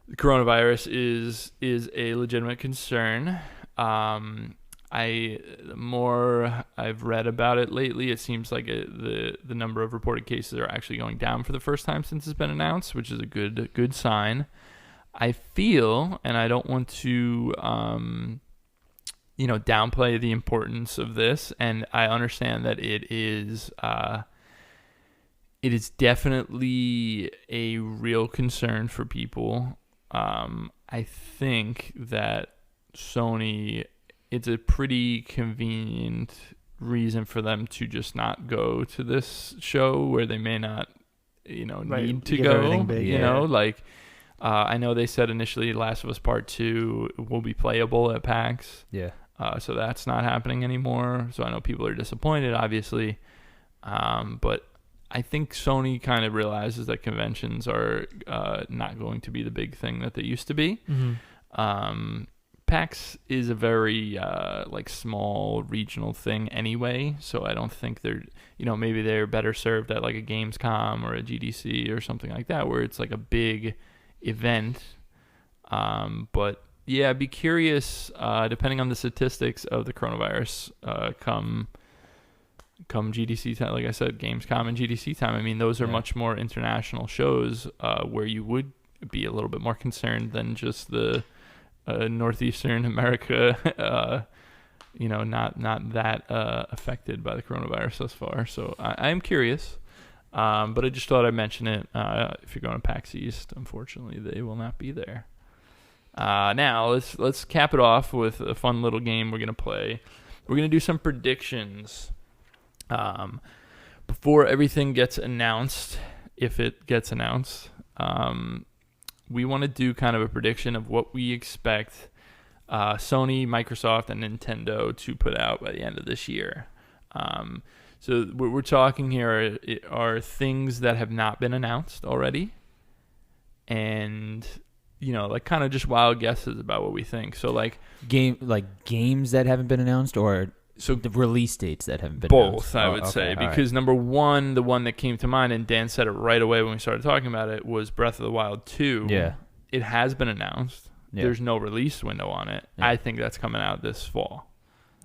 the coronavirus is a legitimate concern. The more I've read about it lately, it seems like the number of reported cases are actually going down for the first time since it's been announced, which is a good sign. I feel, and I don't want to downplay the importance of this, and I understand that it is definitely a real concern for people. I think that Sony, it's a pretty convenient reason for them to just not go to this show where they may not, need to go. I know they said initially Last of Us Part 2 will be playable at PAX. Yeah. So that's not happening anymore. So I know people are disappointed, obviously. But I think Sony kind of realizes that conventions are not going to be the big thing that they used to be. Mm-hmm. PAX is a very small regional thing anyway, so I don't think they're, maybe they're better served at like a Gamescom or a GDC or something like that, where it's like a big event. But yeah, I'd be curious, depending on the statistics of the coronavirus, come GDC time, like I said, Gamescom and GDC time. I mean, those are much more international shows where you would be a little bit more concerned than just the Northeastern America, not that affected by the coronavirus thus far. So I am curious, but I just thought I'd mention it. If you're going to PAX East, unfortunately, they will not be there. Now let's cap it off with a fun little game we're gonna play. We're gonna do some predictions before everything gets announced, if it gets announced. We want to do kind of a prediction of what we expect Sony, Microsoft, and Nintendo to put out by the end of this year. So what we're talking here are things that have not been announced already, and kind of just wild guesses about what we think. So games that haven't been announced, or the release dates that haven't been both, announced? I would say, because number one, the one that came to mind, and Dan said it right away when we started talking about it, was Breath of the Wild 2. Yeah. It has been announced. Yeah. There's no release window on it. Yeah. I think that's coming out this fall.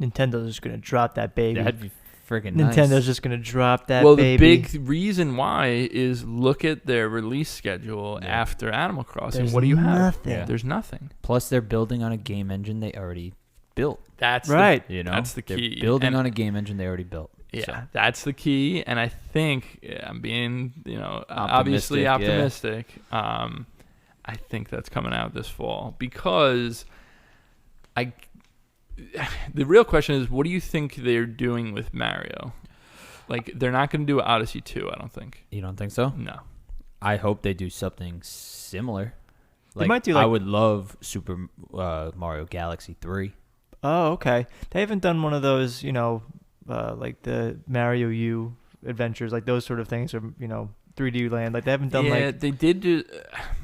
Nintendo's just going to drop that baby. That'd be freaking nice. Nintendo's just going to drop that baby. Well, the big reason why is look at their release schedule after Animal Crossing. There's what do you have? Nothing. Yeah. There's nothing. Plus, they're building on a game engine they already built. That's right. That's the key. They're building on a game engine they already built. Yeah, so. That's the key. And I think I'm being, obviously optimistic. Yeah. I think that's coming out this fall because the real question is, what do you think they're doing with Mario? Like, they're not going to do Odyssey 2, I don't think. You don't think so? No. I hope they do something similar. They might do I would love Super Mario Galaxy 3. Oh, okay. They haven't done one of those, like the Mario U adventures, like those sort of things, or 3D Land. Like they haven't done they did do.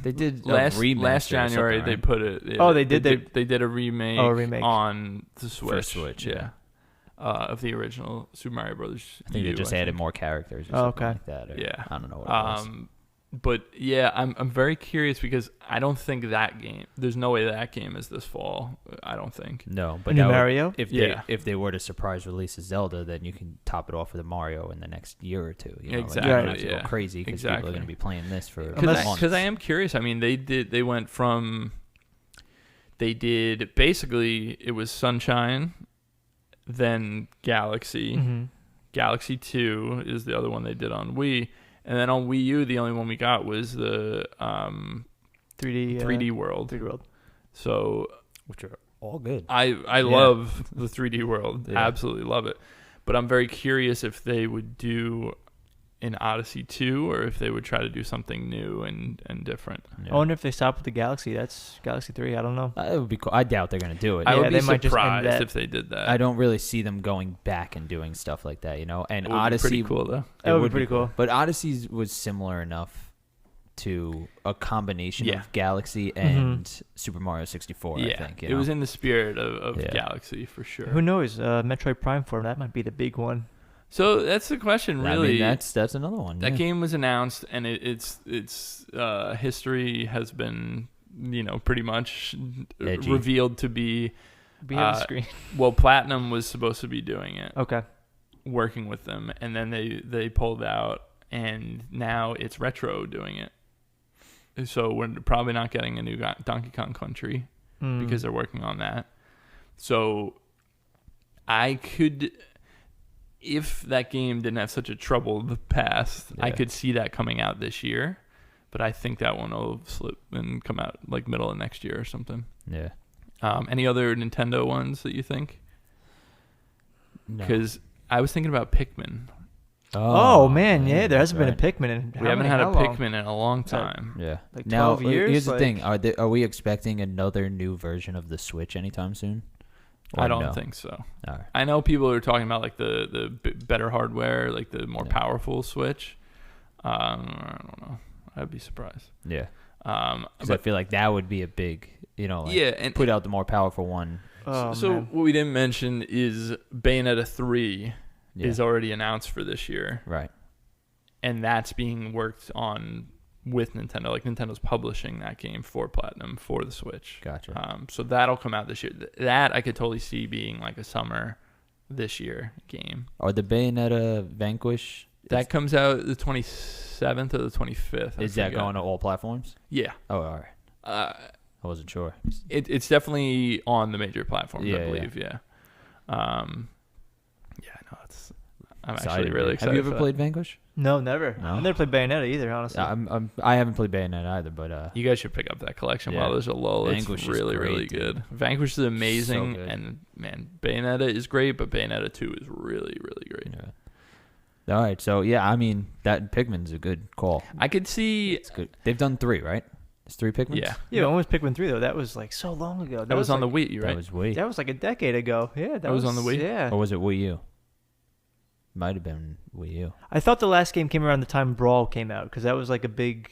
They did last January. They put it. Yeah, they did. They did a remake. Oh, a remake on the Switch. For Switch, yeah. Of the original Super Mario Brothers. I think they just added more characters. Or something like that. Or, yeah. I don't know what it was. But yeah, I'm very curious because I don't think that game. There's no way that game is this fall. I don't think. No, but Mario. If they were to surprise release a Zelda, then you can top it off with a Mario in the next year or two. Exactly. Like, you don't have to go crazy because people are going to be playing this for months. Because I am curious. I mean, they did basically it was Sunshine, then Galaxy. Mm-hmm. Galaxy 2 is the other one they did on Wii. And then on Wii U, the only one we got was the 3D World. 3D World. So, which are all good. I love the 3D World. Yeah. Absolutely love it. But I'm very curious if they would do an Odyssey 2 or if they would try to do something new and different. Yeah. I wonder if they stop with the Galaxy. That's Galaxy 3. I don't know. It would be cool. I doubt they're going to do it. I would be surprised if they did that. I don't really see them going back and doing stuff like that, And it would Odyssey be pretty cool, though. It would be pretty cool. But Odyssey was similar enough to a combination of Galaxy and Super Mario 64. I think it was in the spirit of Galaxy for sure. Who knows? Metroid Prime 4, that might be the big one. So that's the question, really. I mean, that's another one. That game was announced, and its history has been, pretty much revealed to be. We have a screen. Well, Platinum was supposed to be doing it. Okay. Working with them, and then they pulled out, and now it's Retro doing it. So we're probably not getting a new Donkey Kong Country because they're working on that. So I could, if that game didn't have such a troubled past, I could see that coming out this year. But I think that one will slip and come out like middle of next year or something. Yeah. Any other Nintendo ones that you think? No. Because I was thinking about Pikmin. Oh man, there hasn't been a Pikmin in we haven't had a Pikmin in a long time. Yeah, like 12 years. Here's the thing: are we expecting another new version of the Switch anytime soon? I don't think so. All right. I know people are talking about like the better hardware, like the more powerful Switch. I don't know. I'd be surprised. Yeah. Because I feel like that would be a big, and put out the more powerful one. So what we didn't mention is Bayonetta 3 is already announced for this year. Right. And that's being worked on with Nintendo. Like Nintendo's publishing that game for Platinum for the Switch. Gotcha. So that'll come out this year. That I could totally see being like a summer this year game. Or the Bayonetta Vanquish? That comes out the 27th or the 25th. Is that going to all platforms? Yeah. Oh, all right. I wasn't sure. It's definitely on the major platforms, I believe. Yeah. I'm actually really excited. Have you ever played Vanquish? No, never. No? I've never played Bayonetta either, honestly. I haven't played Bayonetta either, but you guys should pick up that collection while there's a lull. Vanquish it's really, really good. Vanquish is amazing, and man, Bayonetta is great, but Bayonetta 2 is really, really great. Yeah. All right, so I mean that Pikmin's a good call. I could see it's good. They've done 3, right? It's 3 Pikmins? Yeah. When was Pikmin 3 though? That was like so long ago. That was on the Wii, right? That was Wii. That was like a decade ago. Yeah, that was on the Wii. Yeah. Or was it Wii U? Might have been Wii U. I thought the last game came around the time Brawl came out because that was like a big,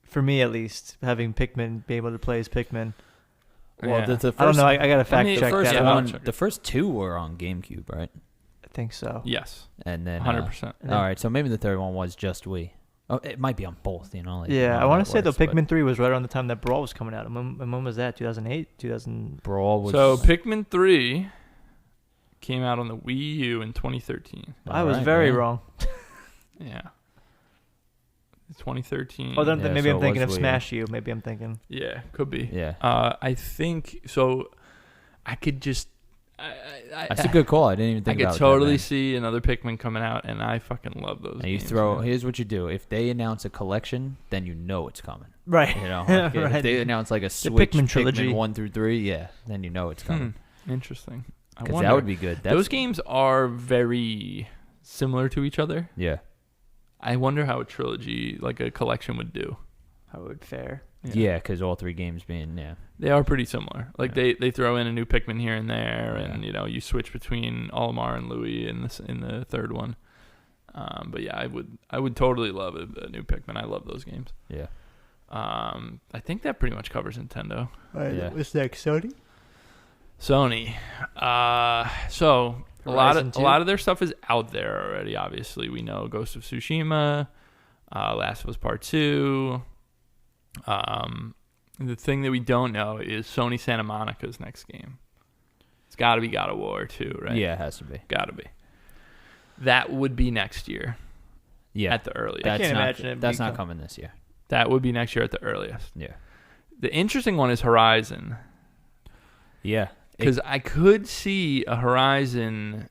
for me at least, having Pikmin, being able to play as Pikmin. Well, the first, I don't know. I got to fact check that. The first 2 were on GameCube, right? I think so. Yes. And then 100%. All right, so maybe the third one was just Wii. Oh, it might be on both, I want to say though Pikmin 3 was right around the time that Brawl was coming out. And when was that? 2008, 2000. Brawl was. So Pikmin 3 came out on the Wii U in 2013. I was very wrong. Yeah. 2013. Oh, then maybe I'm thinking of Smash U. Maybe I'm thinking. Yeah, could be. Yeah. I think so. I could just. That's a good call. I didn't even think about it. I could totally see another Pikmin coming out, and I fucking love those. And here's what you do: if they announce a collection, then you know it's coming. Right. Like if they announce like a Switch Pikmin trilogy, 1 through 3, then you know it's coming. Interesting. Because that would be good. Those games are very similar to each other. Yeah. I wonder how a trilogy, like a collection, would do. How it would fare. Yeah, because all 3 games being they are pretty similar. Like they throw in a new Pikmin here and there, and you switch between Olimar and Louis in the third one. But yeah, I would totally love a new Pikmin. I love those games. Yeah. I think that pretty much covers Nintendo. What's next, Sony? Sony. So a lot of their stuff is out there already. Obviously, we know Ghost of Tsushima, Last of Us Part 2. The thing that we don't know is Sony Santa Monica's next game. It's got to be God of War 2, right? Yeah, it has to be. Got to be. That would be next year. Yeah, at the earliest. I can't imagine it. That's not coming this year. That would be next year at the earliest. Yeah. The interesting one is Horizon. Yeah. Because I could see a Horizon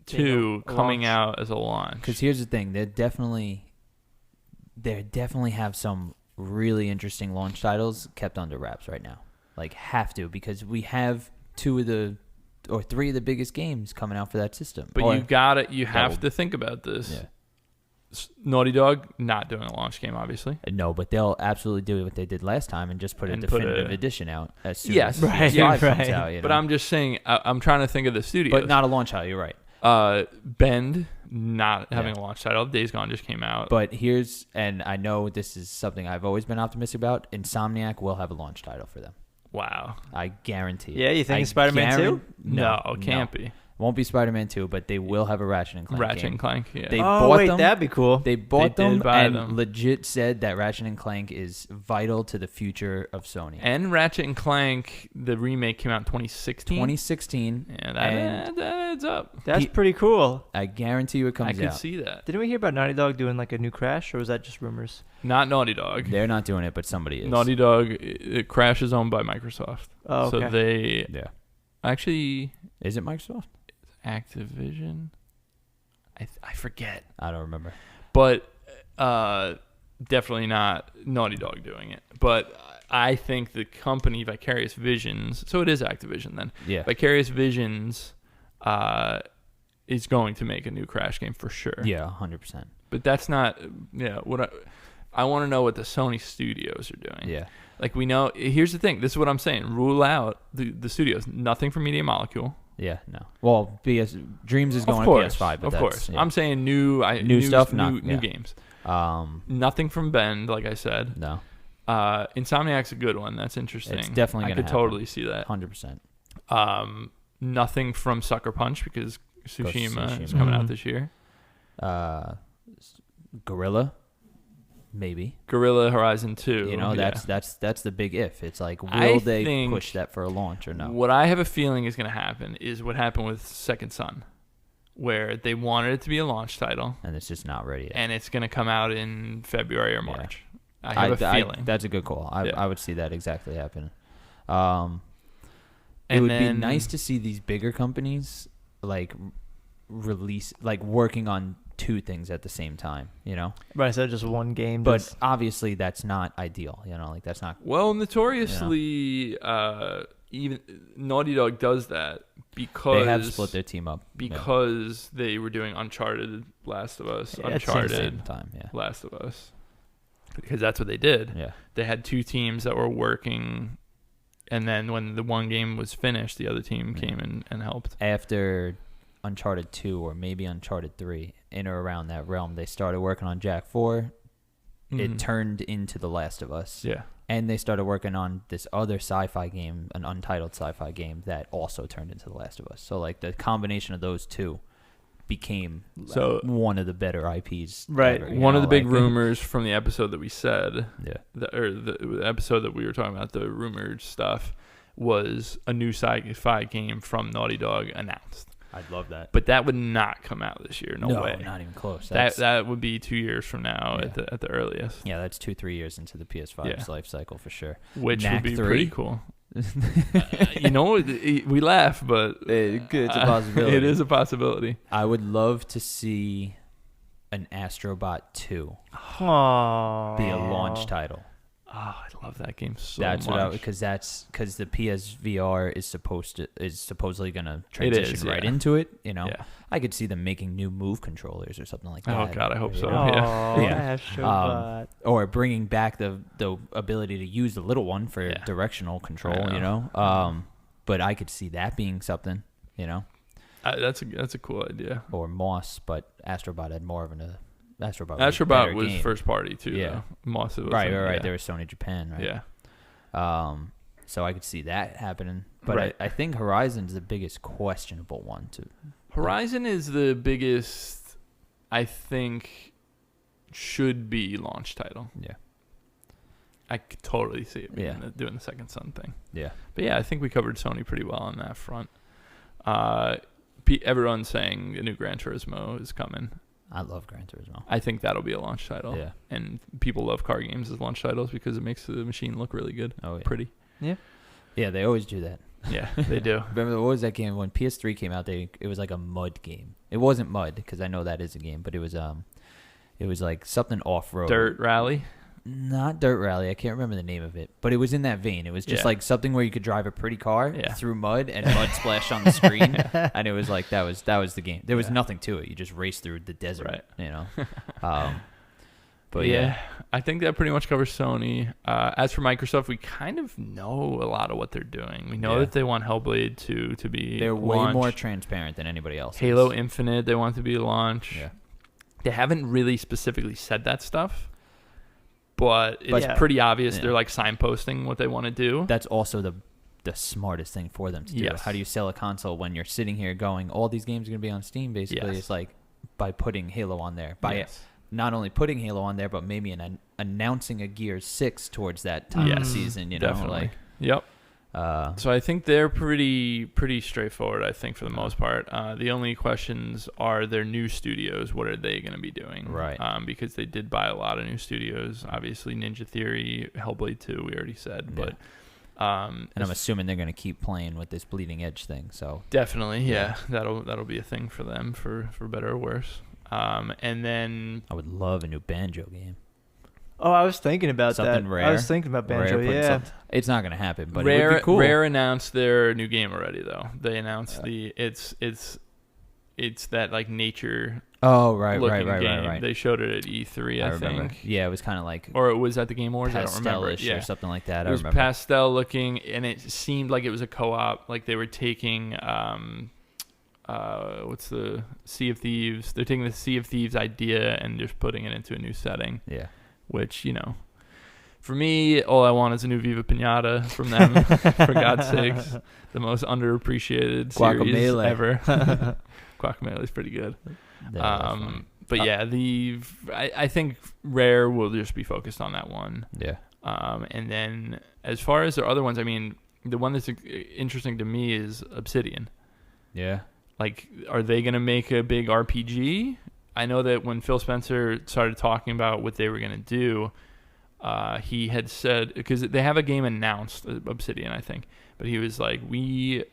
2 coming out as a launch. Because here's the thing. They definitely have some really interesting launch titles kept under wraps right now. Like, have to, because we have 3 of the biggest games coming out for that system. But you have to think about this. Yeah. Naughty Dog not doing a launch game, obviously. No, but they'll absolutely do what they did last time and just put a definitive edition out as soon as right. PS5 comes out. But I'm just saying, I'm trying to think of the studios. But not a launch title, you're right. Bend not having a launch title. Days Gone just came out. But and I know this is something I've always been optimistic about. Insomniac will have a launch title for them. Wow. I guarantee it. Yeah, you think Spider-Man 2? No, it can't be. Won't be Spider-Man 2, but they will have a Ratchet and Clank Ratchet game. and Clank, yeah. They bought them. That'd be cool. They bought They did them buy and them. legit said that Ratchet and Clank is vital to the future of Sony. And Ratchet and Clank, the remake came out in 2016. 2016. Yeah, that adds up. That's pretty cool. I guarantee you it comes out. I could see that. Didn't we hear about Naughty Dog doing like a new Crash, or was that just rumors? Not Naughty Dog. They're not doing it, but somebody is. Naughty Dog, Crash is owned by Microsoft. Oh, okay. So they actually, is it Microsoft? Activision? I forget. I don't remember. But definitely not Naughty Dog doing it. But I think the company Vicarious Visions, so it is Activision then. Yeah. Vicarious Visions is going to make a new Crash game for sure. Yeah, 100%. But that's not what I want to know what the Sony studios are doing. Yeah. Like we know, here's the thing. This is what I'm saying. Rule out the studios. Nothing from Media Molecule. Yeah, no. Well, Dreams is going to PS5, but of course. Yeah. I'm saying new stuff, new games. Nothing from Bend, like I said. No. Insomniac's a good one. That's interesting. It's definitely going to happen. I could totally see that. 100%. Nothing from Sucker Punch because Tsushima is coming out this year. Gorilla. Maybe Gorilla Horizon 2. You know, that's the big if. It's like, will they push that for a launch or no? What I have a feeling is going to happen is what happened with Second Son, where they wanted it to be a launch title, and it's just not ready yet. And it's going to come out in February or March. Yeah. I have a feeling. That's a good call. I would see that exactly happen. It would be nice to see these bigger companies like release, like working on two things at the same time, you know? Right, so just one game. But obviously that's not ideal, you know? Like that's not... Well, notoriously, even Naughty Dog does that because... They have split their team up. Because they were doing Uncharted, Last of Us, Uncharted, same time, Last of Us. Because that's what they did. Yeah. They had two teams that were working, and then when the one game was finished, the other team came and helped. After Uncharted 2 or maybe Uncharted 3, in or around that realm, they started working on Jak 4. It turned into The Last of Us. Yeah. And they started working on this other sci-fi game, an untitled sci-fi game that also turned into The Last of Us. So like the combination of those two became one of the better IPs. Right. Ever, one of the big rumors from the episode that we said, yeah, the episode that we were talking about, the rumored stuff, was a new sci-fi game from Naughty Dog announced. I'd love that. But that would not come out this year. No way. Not even close. That would be 2 years from now at the earliest. Yeah, that's 2-3 years into the PS5's life cycle for sure. Which would be pretty cool. You know, we laugh, but it's a possibility. It is a possibility. I would love to see an Astrobot 2 be a launch title. Oh, I love that game so much. Because the PSVR is supposedly gonna transition right into it. You know, I could see them making new Move controllers or something like that. Oh God, I hope so. Yeah. Or bringing back the ability to use the little one for directional control. You know, but I could see that being something. You know, that's a cool idea. Or Moss, but Astrobot had more of an. Astrobot was game. First party too. Yeah, Moss was right. There was Sony Japan, right? Yeah. So I could see that happening, but I think Horizon's the biggest questionable one too. Horizon is the biggest. I think should be launch title. Yeah. I could totally see it doing the Second Son thing. Yeah. But yeah, I think we covered Sony pretty well on that front. Everyone's saying a new Gran Turismo is coming. I love Gran Turismo. I think that'll be a launch title. Yeah. And people love car games as launch titles because it makes the machine look really good. Oh, yeah. Pretty. Yeah. Yeah, they always do that. Yeah, they do. Remember, what was that game? When PS3 came out, it was like a mud game. It wasn't mud, because I know that is a game, but it was like something off-road. Dirt Rally? Not Dirt Rally. I can't remember the name of it, but it was in that vein. It was just like something where you could drive a pretty car through mud and mud splash on the screen, and it was like that was the game. There was nothing to it. You just race through the desert, you know. But I think that pretty much covers Sony. As for Microsoft, we kind of know a lot of what they're doing. We know that they want Hellblade 2 to be They're launch. way more transparent than anybody else. Halo Infinite, they want to be launch. Yeah. They haven't really specifically said that stuff, but it's pretty obvious. They're like signposting what they want to do. That's also the smartest thing for them to do. Yes. How do you sell a console when you're sitting here going, all these games are going to be on Steam, basically? Yes. It's like by putting Halo on there. By Yes. not only putting Halo on there, but maybe announcing a Gears 6 towards that time of the season, you know? Definitely. Yep. So I think they're pretty straightforward, I think, for the most part. The only questions are their new studios. What are they going to be doing? Right. Because they did buy a lot of new studios. Obviously, Ninja Theory, Hellblade 2, we already said. Yeah. But and I'm assuming they're going to keep playing with this bleeding edge thing. So definitely, yeah. That'll be a thing for them, for better or worse. And then I would love a new Banjo game. Oh, I was thinking about Something that. Rare. I was thinking about Banjo, yeah. It's not going to happen, but it would be cool. Rare announced their new game already, though. They announced it's that like nature. Oh, right. They showed it at E3, I remember. think. Yeah, it was kind of like, or it was at the Game Awards. I don't remember. Pastel-ish or something like that. It was pastel looking, and it seemed like it was a co-op. Like they were taking what's the Sea of Thieves? They're taking the Sea of Thieves idea and just putting it into a new setting. Yeah. Which, for me, all I want is a new Viva Pinata from them. For God's sakes, the most underappreciated series ever. Guacamelee is pretty good. But yeah, I think Rare will just be focused on that one. Yeah. And then as far as their other ones, I mean, the one that's interesting to me is Obsidian. Yeah. Like, are they going to make a big RPG? I know that when Phil Spencer started talking about what they were going to do, he had said, because they have a game announced, Obsidian, I think, but he was like, we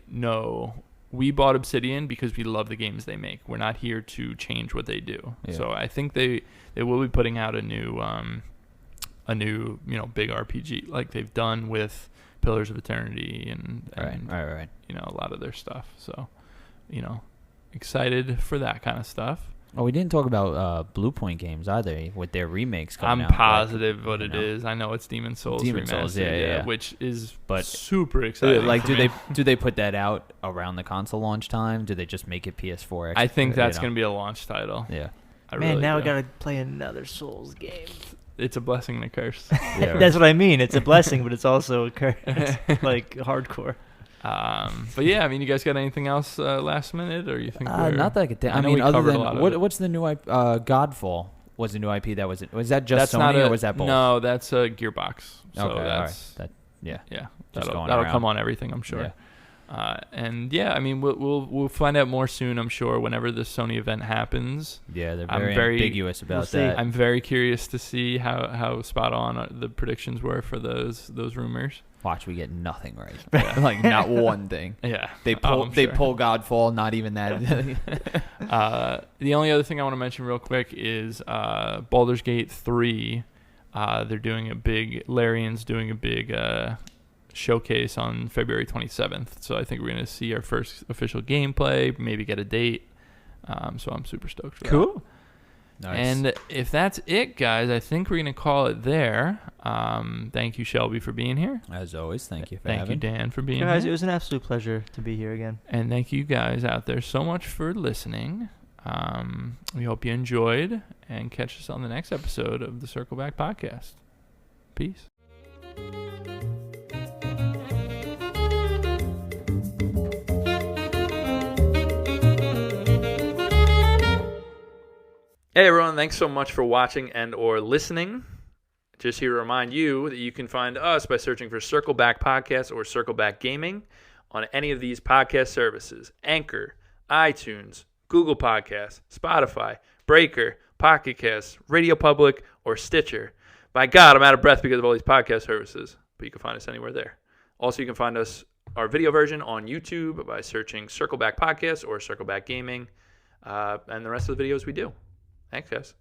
bought Obsidian because we love the games they make. We're not here to change what they do. Yeah. So I think they will be putting out a new big RPG like they've done with Pillars of Eternity and right. A lot of their stuff. So, excited for that kind of stuff. Oh, we didn't talk about Blue Point games either with their remakes coming out. I'm positive what it is. I know it's Demon's Souls remastered, yeah, which is super exciting. Like, do they put that out around the console launch time? Do they just make it PS4? I think that's going to be a launch title. Yeah. I gotta play another Souls game. It's a blessing and a curse. Yeah, that's what I mean. It's a blessing, but it's also a curse. It's like hardcore. But yeah, I mean, you guys got anything else last minute, or you think? Not that I could think. I mean, other than what's the new IP? Godfall was the new IP that was that just Sony or was that both? No, that's Gearbox. So okay, that's yeah. That'll come on everything, I'm sure. Yeah. And yeah, I mean, we'll find out more soon, I'm sure, whenever the Sony event happens. Yeah, they're very ambiguous about that. I'm very curious to see how spot on the predictions were for those rumors. Watch, we get nothing right. Like, not one thing. Yeah. They pull Godfall, not even that. The only other thing I want to mention real quick is Baldur's Gate 3. They're doing Larian's doing a big showcase on February 27th. So I think we're going to see our first official gameplay, maybe get a date. So I'm super stoked for that. Cool. Nice. And if that's it, guys, I think we're going to call it there. Thank you, Shelby, for being here. As always, thank you for having me. Thank you, Dan, for being here. Guys, it was an absolute pleasure to be here again. And thank you guys out there so much for listening. We hope you enjoyed, and catch us on the next episode of the Circle Back Podcast. Peace. Hey everyone, thanks so much for watching and or listening. Just here to remind you that you can find us by searching for Circle Back Podcast or Circle Back Gaming on any of these podcast services: Anchor, iTunes, Google Podcasts, Spotify, Breaker, Pocket Casts, Radio Public, or Stitcher. By God, I'm out of breath because of all these podcast services, but you can find us anywhere there. Also, you can find our video version on YouTube by searching Circle Back Podcast or Circle Back Gaming, and the rest of the videos we do. Thanks, guys.